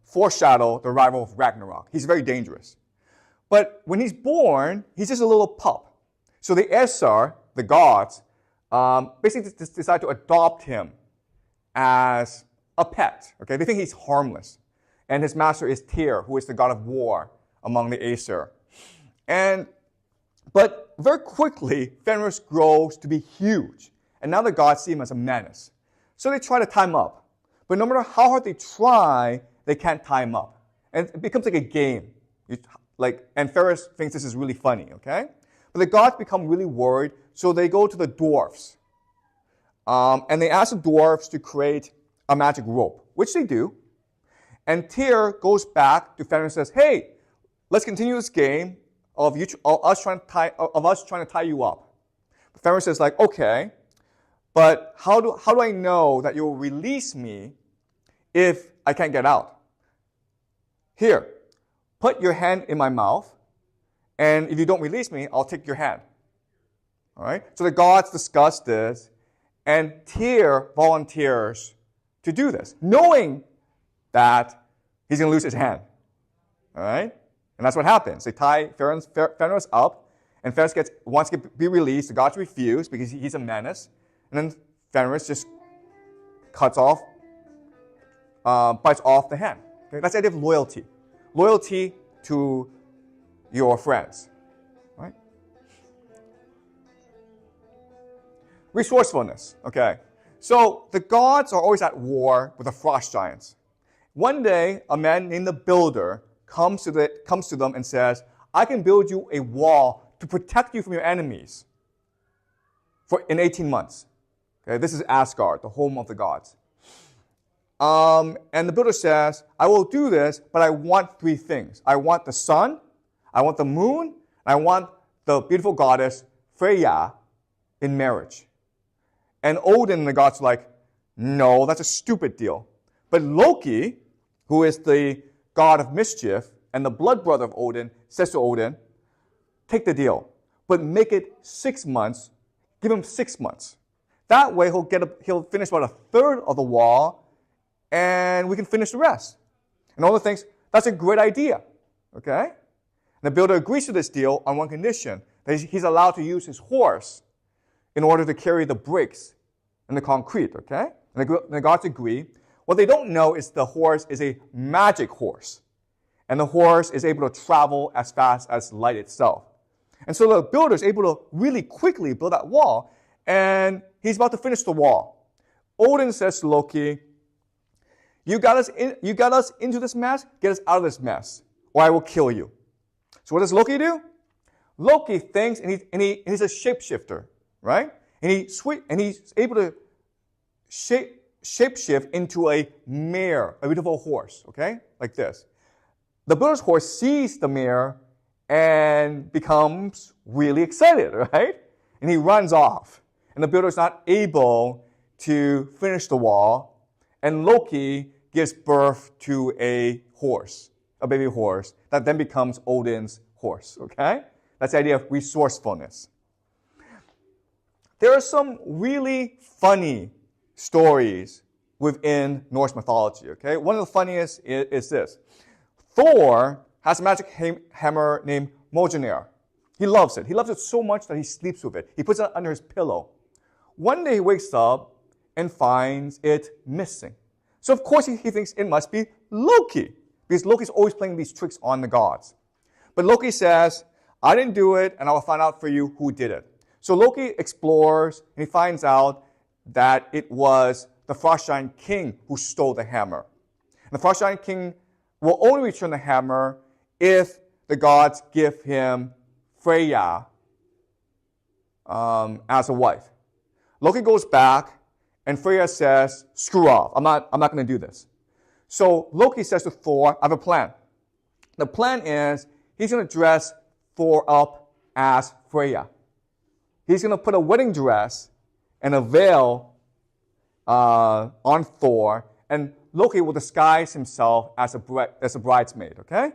foreshadow the arrival of Ragnarok. He's very dangerous. But when he's born, he's just a little pup. So the Aesir, the gods, basically decide to adopt him as a pet. Okay, they think he's harmless. And his master is Tyr, who is the god of war among the Aesir. But very quickly, Fenris grows to be huge. And now the gods see him as a menace. So they try to tie him up. But no matter how hard they try, they can't tie him up. And it becomes like a game. And Fenris thinks this is really funny, okay? But the gods become really worried, so they go to the dwarfs. And they ask the dwarfs to create a magic rope, which they do. And Tyr goes back to Fenris and says, hey, let's continue this game of us trying to tie you up. But Fenris says, like, okay, but how do I know that you will release me if I can't get out? Here, put your hand in my mouth and if you don't release me, I'll take your hand. All right? So the gods discuss this, and Tyr volunteers to do this, knowing that he's going to lose his hand. All right? And that's what happens. They tie Fenris up, and Fenris wants to be released. The gods refuse because he's a menace. And then Fenris just bites off the hand. Okay? That's the idea of loyalty. Loyalty to your friends. Right? Resourcefulness. Okay. So the gods are always at war with the frost giants. One day, a man named the Builder comes to them and says, I can build you a wall to protect you from your enemies in 18 months. Okay, this is Asgard, the home of the gods. And the Builder says, I will do this, but I want 3 things. I want the sun, I want the moon, and I want the beautiful goddess Freya in marriage. And Odin and the gods are like, no, that's a stupid deal. But Loki, who is the god of mischief and the blood brother of Odin, says to Odin, take the deal, but make it 6 months. Give him 6 months. That way he'll finish about 1/3 of the wall, and we can finish the rest. And Odin thinks, that's a great idea. Okay? And the Builder agrees to this deal on one condition, that he's allowed to use his horse in order to carry the bricks and the concrete. Okay? And the gods agree. What they don't know is the horse is a magic horse. And the horse is able to travel as fast as light itself. And so the Builder is able to really quickly build that wall. And he's about to finish the wall. Odin says to Loki, you got us into this mess, get us out of this mess, or I will kill you. So what does Loki do? Loki thinks, and he's a shapeshifter, right? And he's able to shapeshift into a mare, a beautiful horse, okay? Like this. The Builder's horse sees the mare and becomes really excited, right? And he runs off. And the Builder's not able to finish the wall. And Loki gives birth to a horse, a baby horse, that then becomes Odin's horse, okay? That's the idea of resourcefulness. There are some really funny stories within Norse mythology, okay? One of the funniest is this. Thor has a magic hammer named Mjolnir. He loves it. He loves it so much that he sleeps with it. He puts it under his pillow. One day he wakes up and finds it missing. So of course he thinks it must be Loki, because Loki's always playing these tricks on the gods. But Loki says, I didn't do it, and I will find out for you who did it. So Loki explores, and he finds out that it was the Frost Giant King who stole the hammer. And the Frost Giant King will only return the hammer if the gods give him Freya as a wife. Loki goes back, and Freya says, screw off, I'm not going to do this. So Loki says to Thor, I have a plan. The plan is he's going to dress Thor up as Freya. He's going to put a wedding dress and a veil on Thor, and Loki will disguise himself as a bridesmaid, okay?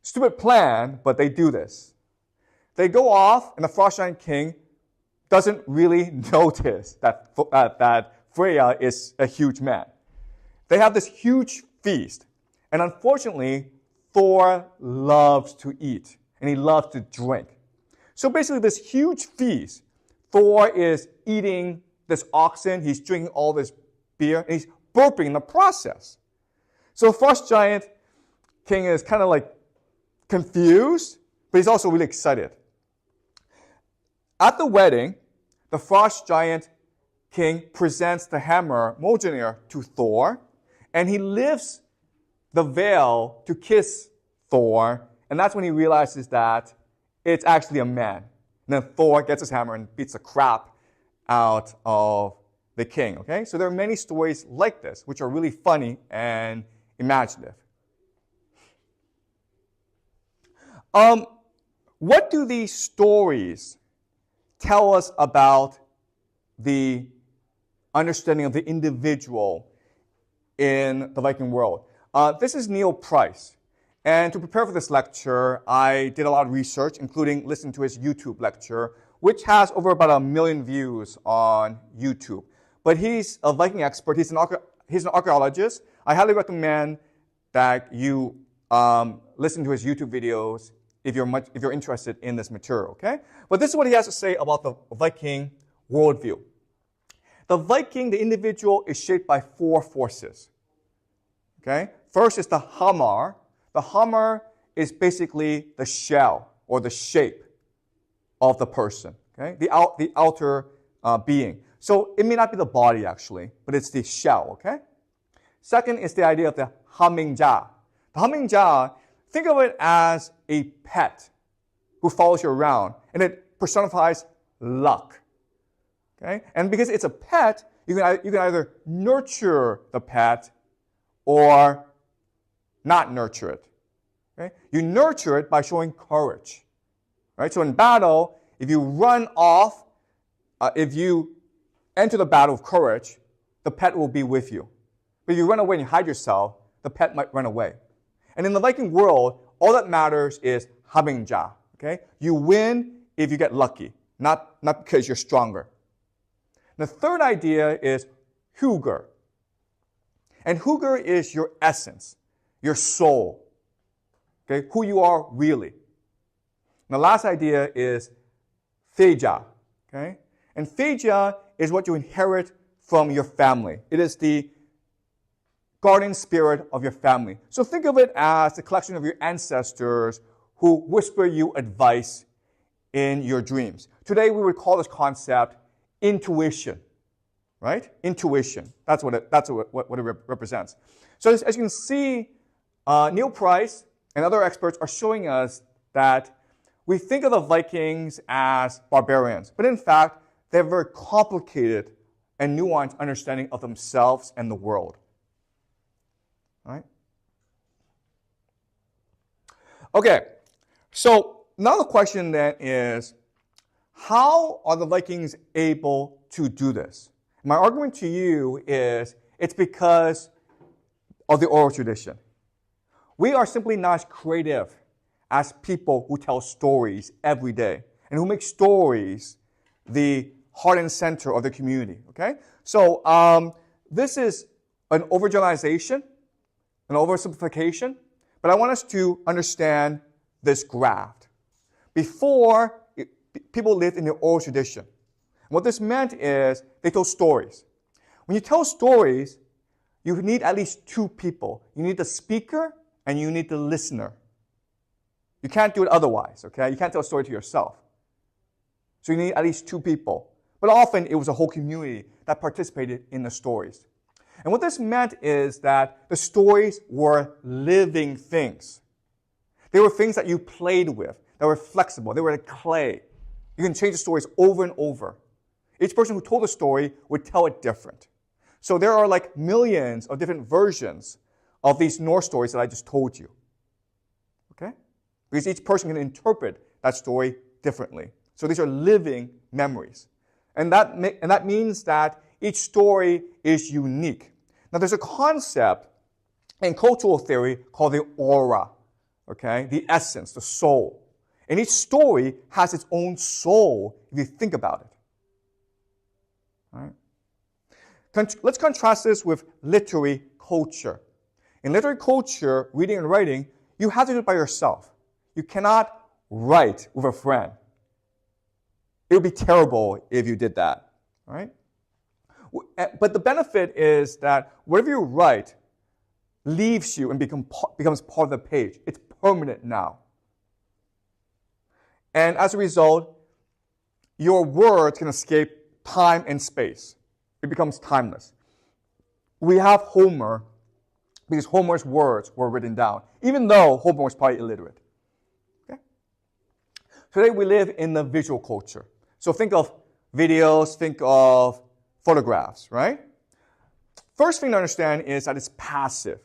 Stupid plan, but they do this. They go off, and the Frost Giant King doesn't really notice that Freya is a huge man. They have this huge feast, and unfortunately, Thor loves to eat, and he loves to drink. So basically, this huge feast, Thor is eating this oxen, he's drinking all this beer, and he's burping in the process. So the Frost Giant King is kind of like confused, but he's also really excited. At the wedding, the Frost Giant King presents the hammer, Mjolnir, to Thor, and he lifts the veil to kiss Thor, and that's when he realizes that it's actually a man. And then Thor gets his hammer and beats the crap out of the king, okay? So there are many stories like this, which are really funny and imaginative. What do these stories tell us about the understanding of the individual in the Viking world? This is Neil Price. And to prepare for this lecture, I did a lot of research, including listening to his YouTube lecture, which has over about 1 million views on YouTube. But he's a Viking expert. He's an archaeologist. I highly recommend that you listen to his YouTube videos if you're interested in this material, okay? But this is what he has to say about the Viking worldview. The Viking, the individual, is shaped by 4 forces, okay? First is the hamar. The hamar is basically the shell or the shape of the person, okay? The outer being. So it may not be the body, actually, but it's the shell, okay? Second is the idea of the hamingja. The hamingja, think of it as a pet who follows you around, and it personifies luck, okay? And because it's a pet, you can either nurture the pet or not nurture it, okay? You nurture it by showing courage, right? So in battle, if you run off, if you enter the battle with courage, the pet will be with you. But if you run away and you hide yourself, the pet might run away. And in the Viking world, all that matters is hamingja, okay? You win if you get lucky, not because you're stronger. The third idea is huger. And huger is your essence, your soul, okay? Who you are really. And the last idea is feja, okay? And feja is what you inherit from your family. It is the guardian spirit of your family. So think of it as the collection of your ancestors who whisper you advice in your dreams. Today we would call this concept intuition, right? Intuition. That's what it represents. So as you can see, Neil Price and other experts are showing us that we think of the Vikings as barbarians, but in fact, they have a very complicated and nuanced understanding of themselves and the world. Right? Okay, so now the question then is, how are the Vikings able to do this? My argument to you is it's because of the oral tradition. We are simply not as creative as people who tell stories every day and who make stories the heart and center of the community, okay? So this is an overgeneralization, an oversimplification, but I want us to understand this graft. Before, people lived in the oral tradition. What this meant is they told stories. When you tell stories, you need at least 2 people. You need the speaker and you need the listener. You can't do it otherwise, okay? You can't tell a story to yourself. So you need at least 2 people. But often it was a whole community that participated in the stories. And what this meant is that the stories were living things. They were things that you played with, that were flexible. They were like clay. You can change the stories over and over. Each person who told a story would tell it different. So there are like millions of different versions of these Norse stories that I just told you. Okay? Because each person can interpret that story differently. So these are living memories. And that means that each story is unique. Now there's a concept in cultural theory called the aura, okay? The essence, the soul. And each story has its own soul if you think about it. All right? Let's contrast this with literary culture. In literary culture, reading and writing, you have to do it by yourself. You cannot write with a friend. It would be terrible if you did that, all right? But the benefit is that whatever you write leaves you and becomes part of the page. It's permanent now. And as a result, your words can escape time and space. It becomes timeless. We have Homer because Homer's words were written down, even though Homer was probably illiterate. Okay? Today we live in the visual culture. So think of videos, think of photographs, right? First thing to understand is that it's passive.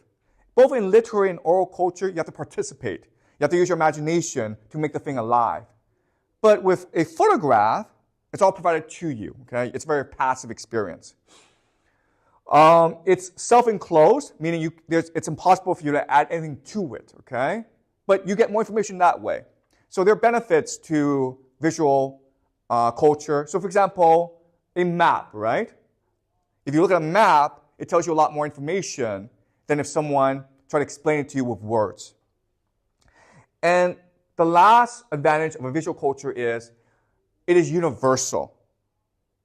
Both in literary and oral culture, you have to participate. You have to use your imagination to make the thing alive. But with a photograph, it's all provided to you, okay? It's a very passive experience. It's self-enclosed, meaning it's impossible for you to add anything to it, okay? But you get more information that way. So there are benefits to visual culture. So for example, a map, right? If you look at a map, it tells you a lot more information than if someone tried to explain it to you with words. And the last advantage of a visual culture is it is universal.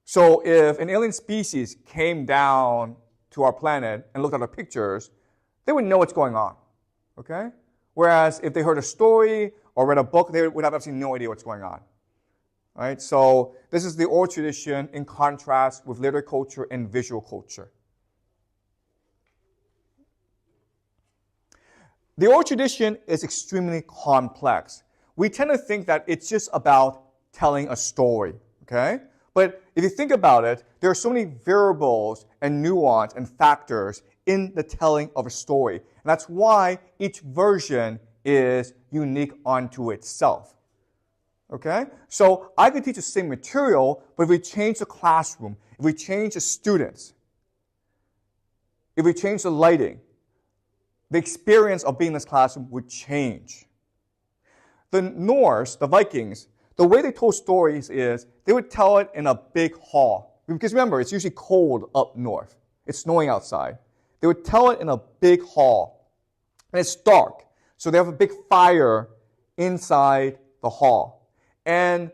So if an alien species came down to our planet and looked at our pictures, they would know what's going on, okay? Whereas if they heard a story or read a book, they would have absolutely no idea what's going on, right? So this is the oral tradition in contrast with literary culture and visual culture. The oral tradition is extremely complex. We tend to think that it's just about telling a story, okay? But if you think about it, there are so many variables and nuance and factors in the telling of a story. And that's why each version is unique unto itself. Okay? So I could teach the same material, but if we change the classroom, if we change the students, if we change the lighting, the experience of being in this classroom would change. The Norse, the Vikings, the way they told stories is they would tell it in a big hall. Because remember, it's usually cold up north. It's snowing outside. They would tell it in a big hall. And it's dark. So they have a big fire inside the hall. And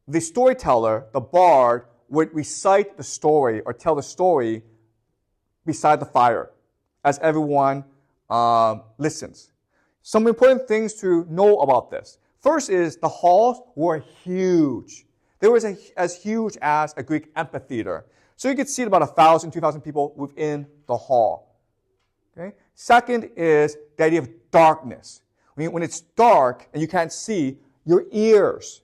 the storyteller, the bard, would recite the story or tell the story beside the fire as everyone listens. Some important things to know about this. First is the halls were huge. They were as huge as a Greek amphitheater. So you could seat about 1,000, 2,000 people within the hall. Okay? Second is the idea of darkness. When it's dark and you can't see, your ears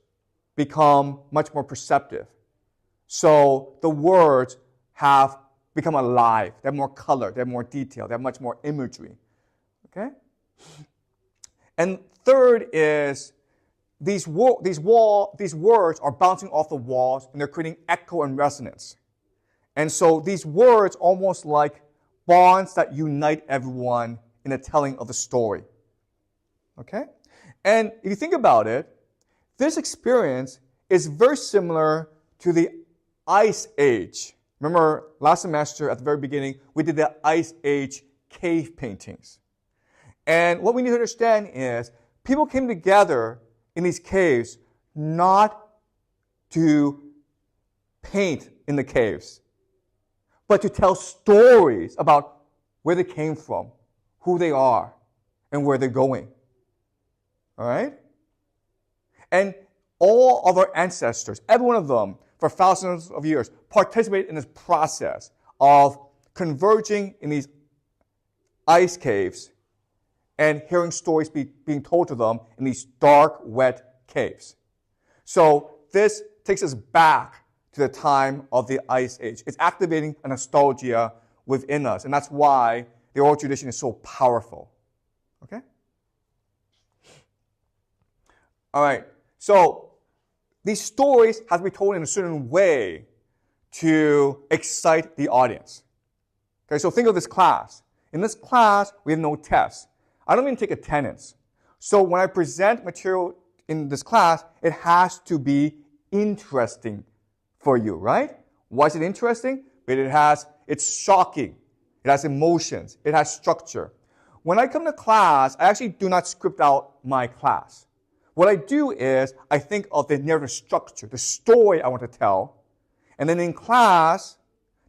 become much more perceptive. So the words have become alive. They have more color. They have more detail. They have much more imagery. Okay? And third is these words are bouncing off the walls and they're creating echo and resonance. And so these words almost like bonds that unite everyone in the telling of the story. Okay? And if you think about it, this experience is very similar to the Ice Age. Remember last semester at the very beginning, we did the Ice Age cave paintings. And what we need to understand is people came together in these caves not to paint in the caves, but to tell stories about where they came from, who they are, and where they're going. All right? And all of our ancestors, every one of them, for thousands of years, participated in this process of converging in these ice caves and hearing stories being told to them in these dark, wet caves. So this takes us back to the time of the Ice Age. It's activating a nostalgia within us, and that's why the oral tradition is so powerful. Okay? All right, so these stories have to be told in a certain way to excite the audience. Okay, so think of this class. In this class, we have no tests. I don't even take attendance. So when I present material in this class, it has to be interesting for you, right? Why is it interesting? But it's shocking. It has emotions. It has structure. When I come to class, I actually do not script out my class. What I do is I think of the narrative structure, the story I want to tell. And then in class,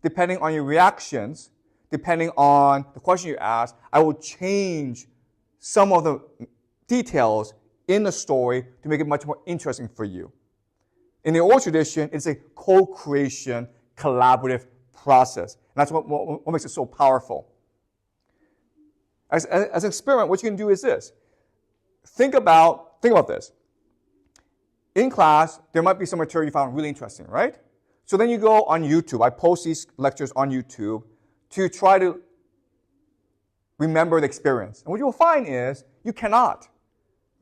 depending on your reactions, depending on the question you ask, I will change some of the details in the story to make it much more interesting for you. In the oral tradition, it's a co-creation, collaborative process. And that's what makes it so powerful. As an experiment, what you can do is this. Think about this. In class, there might be some material you found really interesting, right? So then you go on YouTube. I post these lectures on YouTube to try to remember the experience. And what you'll find is you cannot,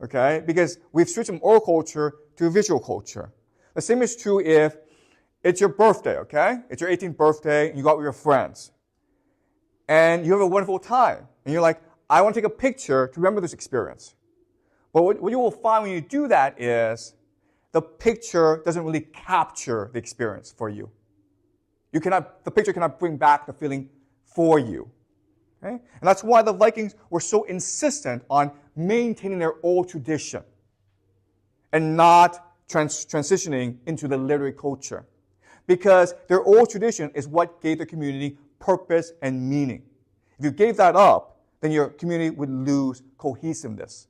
okay? Because we've switched from oral culture to visual culture. The same is true if it's your birthday, okay? It's your 18th birthday and you go out with your friends. and you have a wonderful time. And you're like, I want to take a picture to remember this experience. But what you will find when you do that is the picture doesn't really capture the experience for you. The picture cannot bring back the feeling for you. Okay? And that's why the Vikings were so insistent on maintaining their old tradition and not transitioning into the literary culture. Because their old tradition is what gave the community purpose and meaning. If you gave that up, then your community would lose cohesiveness.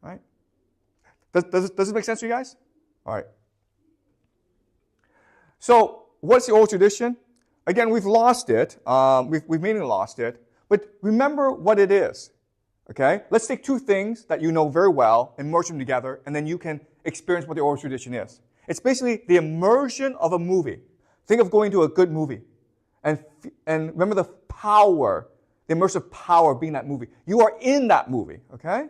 Right? Does this make sense to you guys? All right. So, what's the old tradition? Again, we've lost it. We've mainly lost it. But remember what it is. Okay? Let's take two things that you know very well and merge them together, and then you can experience what the oral tradition is. It's basically the immersion of a movie. Think of going to a good movie. And remember the power, the immersive power of being that movie. You are in that movie, okay?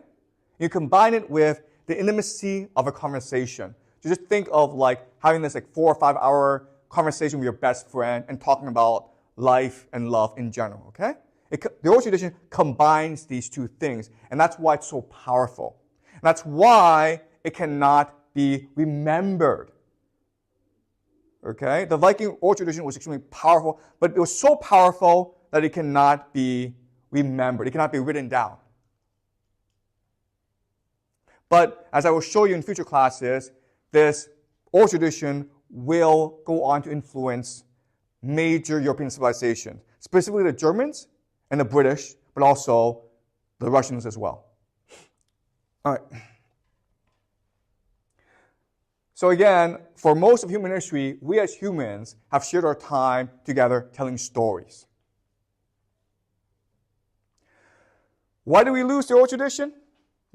You combine it with the intimacy of a conversation. So just think of like having this 4 or 5 hour conversation with your best friend and talking about life and love in general, okay? The oral tradition combines these two things, and that's why it's so powerful. And that's why it cannot be remembered. Okay? The Viking oral tradition was extremely powerful, but it was so powerful that it cannot be remembered. It cannot be written down. But as I will show you in future classes, this oral tradition will go on to influence major European civilizations, specifically the Germans and the British, but also the Russians as well. All right. So again, for most of human history, we as humans have shared our time together telling stories. Why did we lose the oral tradition?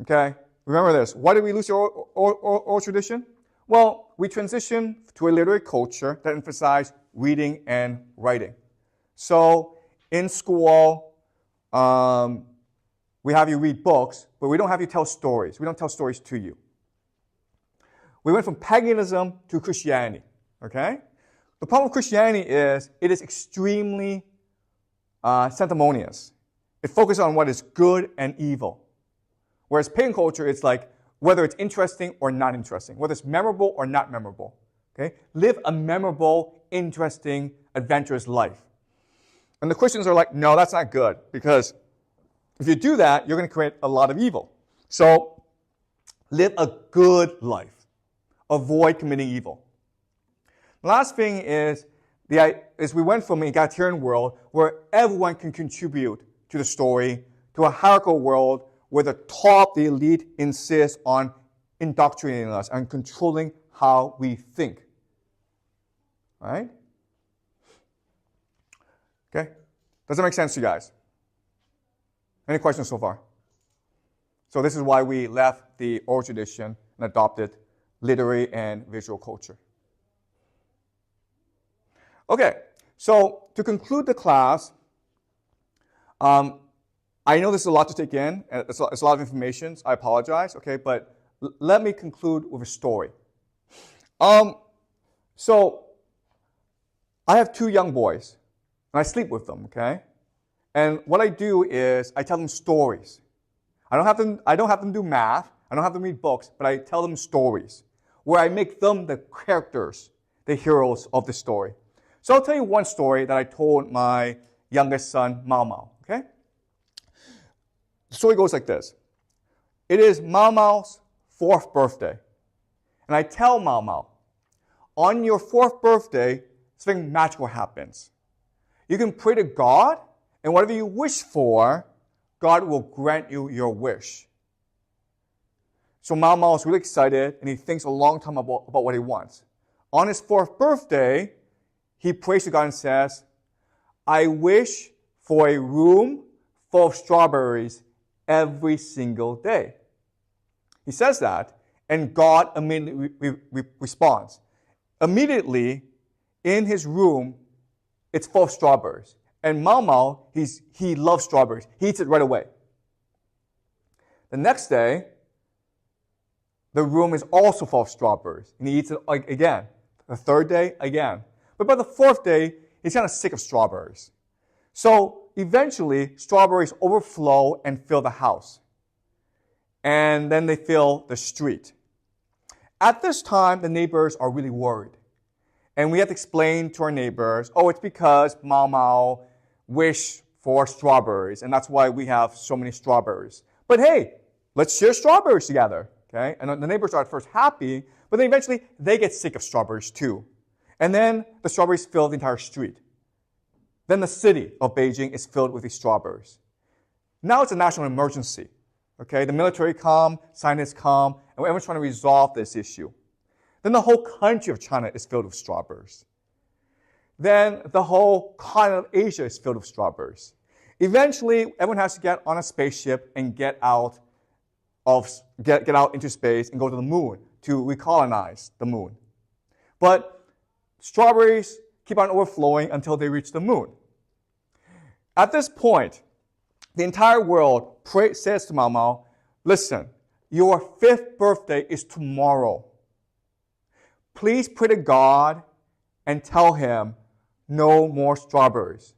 Okay, remember this. Why did we lose the oral tradition? Well, we transitioned to a literary culture that emphasized reading and writing. So in school, we have you read books, but we don't have you tell stories. We don't tell stories to you. We went from paganism to Christianity, okay? The problem with Christianity is it is extremely sanctimonious. It focuses on what is good and evil. Whereas pagan culture, it's like whether it's interesting or not interesting, whether it's memorable or not memorable, okay? Live a memorable, interesting, adventurous life. And the Christians are like, no, that's not good, because if you do that, you're going to create a lot of evil. So live a good life. Avoid committing evil. The last thing is we went from an egalitarian world where everyone can contribute to the story to a hierarchical world where the top, the elite, insists on indoctrinating us and controlling how we think. All right? Okay? Does that make sense to you guys? Any questions so far? So this is why we left the oral tradition and adopted literary and visual culture. Okay, so to conclude the class, I know this is a lot to take in. It's a lot of information. So I apologize, okay? But let me conclude with a story. So I have 2 young boys, and I sleep with them, okay? And what I do is I tell them stories. I don't have them do math. I don't have them read books, but I tell them stories where I make them the characters, the heroes of the story. So I'll tell you one story that I told my youngest son, Mao Mao, okay? The story goes like this. It is Mao Mao's 4th birthday. And I tell Mao Mao, on your 4th birthday, something magical happens. You can pray to God, and whatever you wish for, God will grant you your wish. So Mao Mao is really excited, and he thinks a long time about what he wants. On his 4th birthday, he prays to God and says, I wish for a room full of strawberries every single day. He says that, and God immediately responds. Immediately, in his room, it's full of strawberries. And Mao Mao, he loves strawberries. He eats it right away. The next day, the room is also full of strawberries. And he eats it again. The 3rd day, again. But by the 4th day, he's kind of sick of strawberries. So eventually, strawberries overflow and fill the house. And then they fill the street. At this time, the neighbors are really worried. And we have to explain to our neighbors, oh, it's because Mao Mao wished for strawberries, and that's why we have so many strawberries. But hey, let's share strawberries together, okay? And the neighbors are at first happy, but then eventually they get sick of strawberries too. And then the strawberries fill the entire street. Then the city of Beijing is filled with these strawberries. Now it's a national emergency, okay? The military come, scientists come, and everyone's trying to resolve this issue. Then the whole country of China is filled with strawberries. Then the whole continent of Asia is filled with strawberries. Eventually, everyone has to get on a spaceship and get out into space and go to the moon to recolonize the moon. But strawberries keep on overflowing until they reach the moon. At this point, the entire world says to Mao Mao, listen, your 5th birthday is tomorrow. Please pray to God and tell him no more strawberries.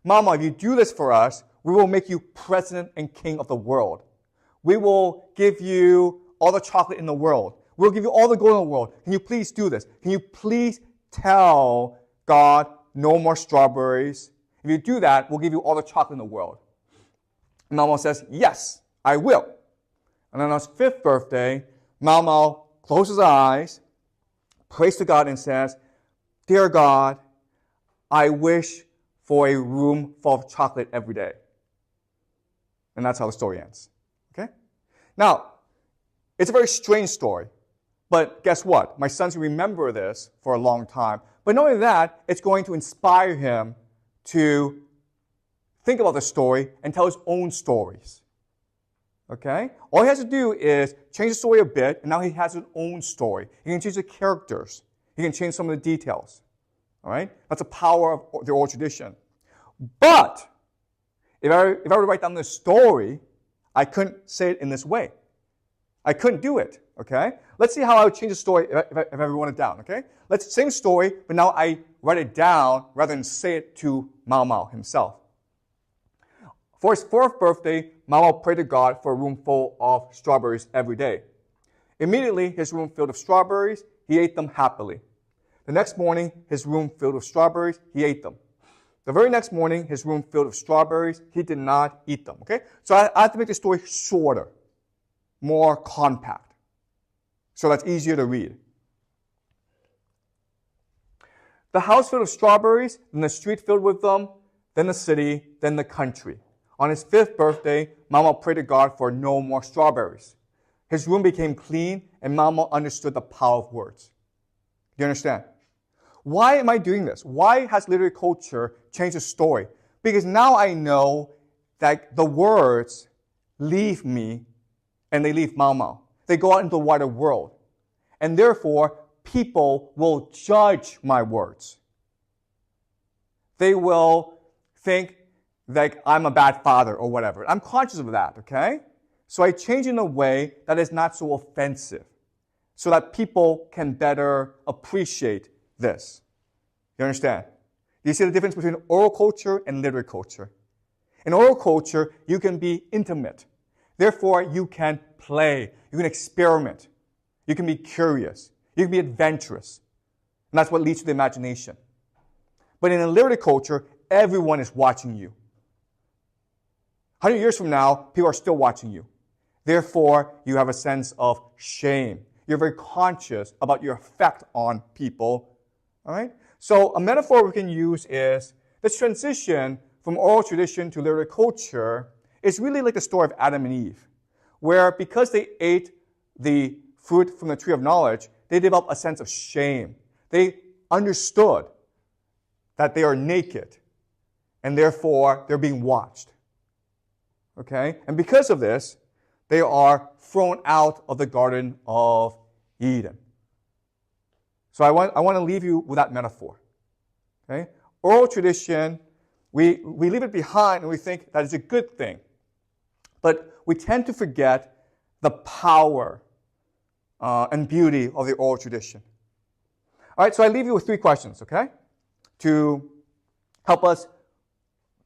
Mao Mao, if you do this for us, we will make you president and king of the world. We will give you all the chocolate in the world. We'll give you all the gold in the world. Can you please do this? Can you please tell God no more strawberries? If you do that, we'll give you all the chocolate in the world. And Mao Mao says, yes, I will. And on his 5th birthday, Mao Mao closes his eyes, prays to God and says, dear God, I wish for a room full of chocolate every day. And that's how the story ends. Okay? Now, it's a very strange story. But guess what? My son's going to remember this for a long time. But not only that, it's going to inspire him to think about the story and tell his own stories. Okay? All he has to do is change the story a bit, and now he has his own story. He can change the characters. He can change some of the details. All right? That's the power of the oral tradition. But if I were to write down this story, I couldn't say it in this way. I couldn't do it. Okay? Let's see how I would change the story if I wrote it down. Okay? Same story, but now I write it down rather than say it to Mao Mao himself. For his 4th birthday, Mao Mao prayed to God for a room full of strawberries every day. Immediately, his room filled with strawberries. He ate them happily. The next morning, his room filled with strawberries. He ate them. The very next morning, his room filled with strawberries. He did not eat them. Okay? So I have to make the story shorter, more compact, so that's easier to read. The house filled with strawberries, then the street filled with them, then the city, then the country. On his 5th birthday, Mao Mao prayed to God for no more strawberries. His room became clean, and Mao Mao understood the power of words. Do you understand? Why am I doing this? Why has literary culture changed the story? Because now I know that the words leave me and they leave Mao Mao. They go out into the wider world. And therefore, people will judge my words. They will think that I'm a bad father or whatever. I'm conscious of that, okay? So I change in a way that is not so offensive, so that people can better appreciate this. You understand? Do you see the difference between oral culture and literary culture? In oral culture, you can be intimate. Therefore, you can play. You can experiment. You can be curious. You can be adventurous. And that's what leads to the imagination. But in a literary culture, everyone is watching you. 100 years from now, people are still watching you. Therefore, you have a sense of shame. You're very conscious about your effect on people. All right? So a metaphor we can use is this transition from oral tradition to literary culture is really like the story of Adam and Eve, where because they ate the fruit from the tree of knowledge, they developed a sense of shame. They understood that they are naked, and therefore they're being watched. Okay? And because of this, they are thrown out of the Garden of Eden. So I want to leave you with that metaphor. Okay? Oral tradition, we leave it behind and we think that it's a good thing. But we tend to forget the power and beauty of the oral tradition. All right, so I leave you with 3 questions, okay? To help us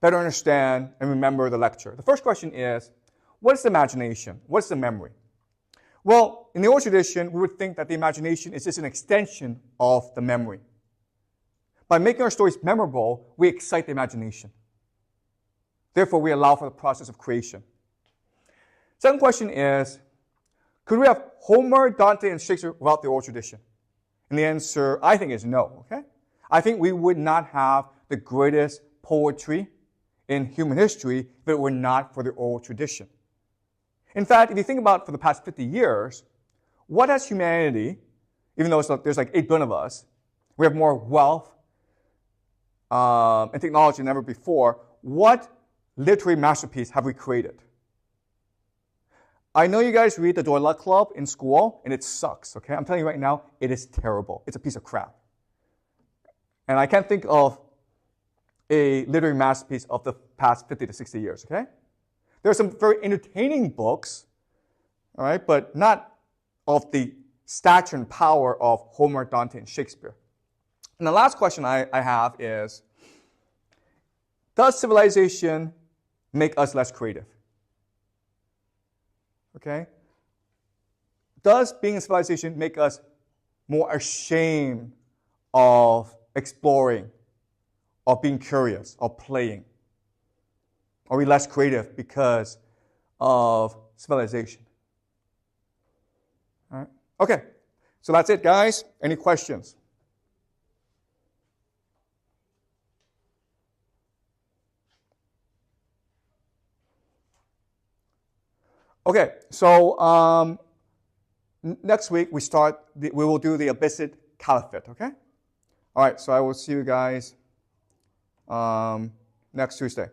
better understand and remember the lecture. The first question is, what is the imagination? What is the memory? Well, in the old tradition, we would think that the imagination is just an extension of the memory. By making our stories memorable, we excite the imagination. Therefore, we allow for the process of creation. Second question is, could we have Homer, Dante, and Shakespeare without the oral tradition? And the answer, I think, is no. Okay? I think we would not have the greatest poetry in human history if it were not for the oral tradition. In fact, if you think about for the past 50 years, what has humanity, even though there's like 8 billion of us, we have more wealth and technology than ever before, what literary masterpiece have we created? I know you guys read the Joy Luck Club in school, and it sucks, okay? I'm telling you right now, it is terrible. It's a piece of crap. And I can't think of a literary masterpiece of the past 50 to 60 years, okay? There are some very entertaining books, all right, but not of the stature and power of Homer, Dante, and Shakespeare. And the last question I have is, does civilization make us less creative? Okay? Does being in civilization make us more ashamed of exploring, of being curious, of playing? Are we less creative because of civilization? All right. Okay. So that's it, guys. Any questions? Okay. So next week we will do the Abbasid Caliphate. Okay. All right. So I will see you guys next Tuesday.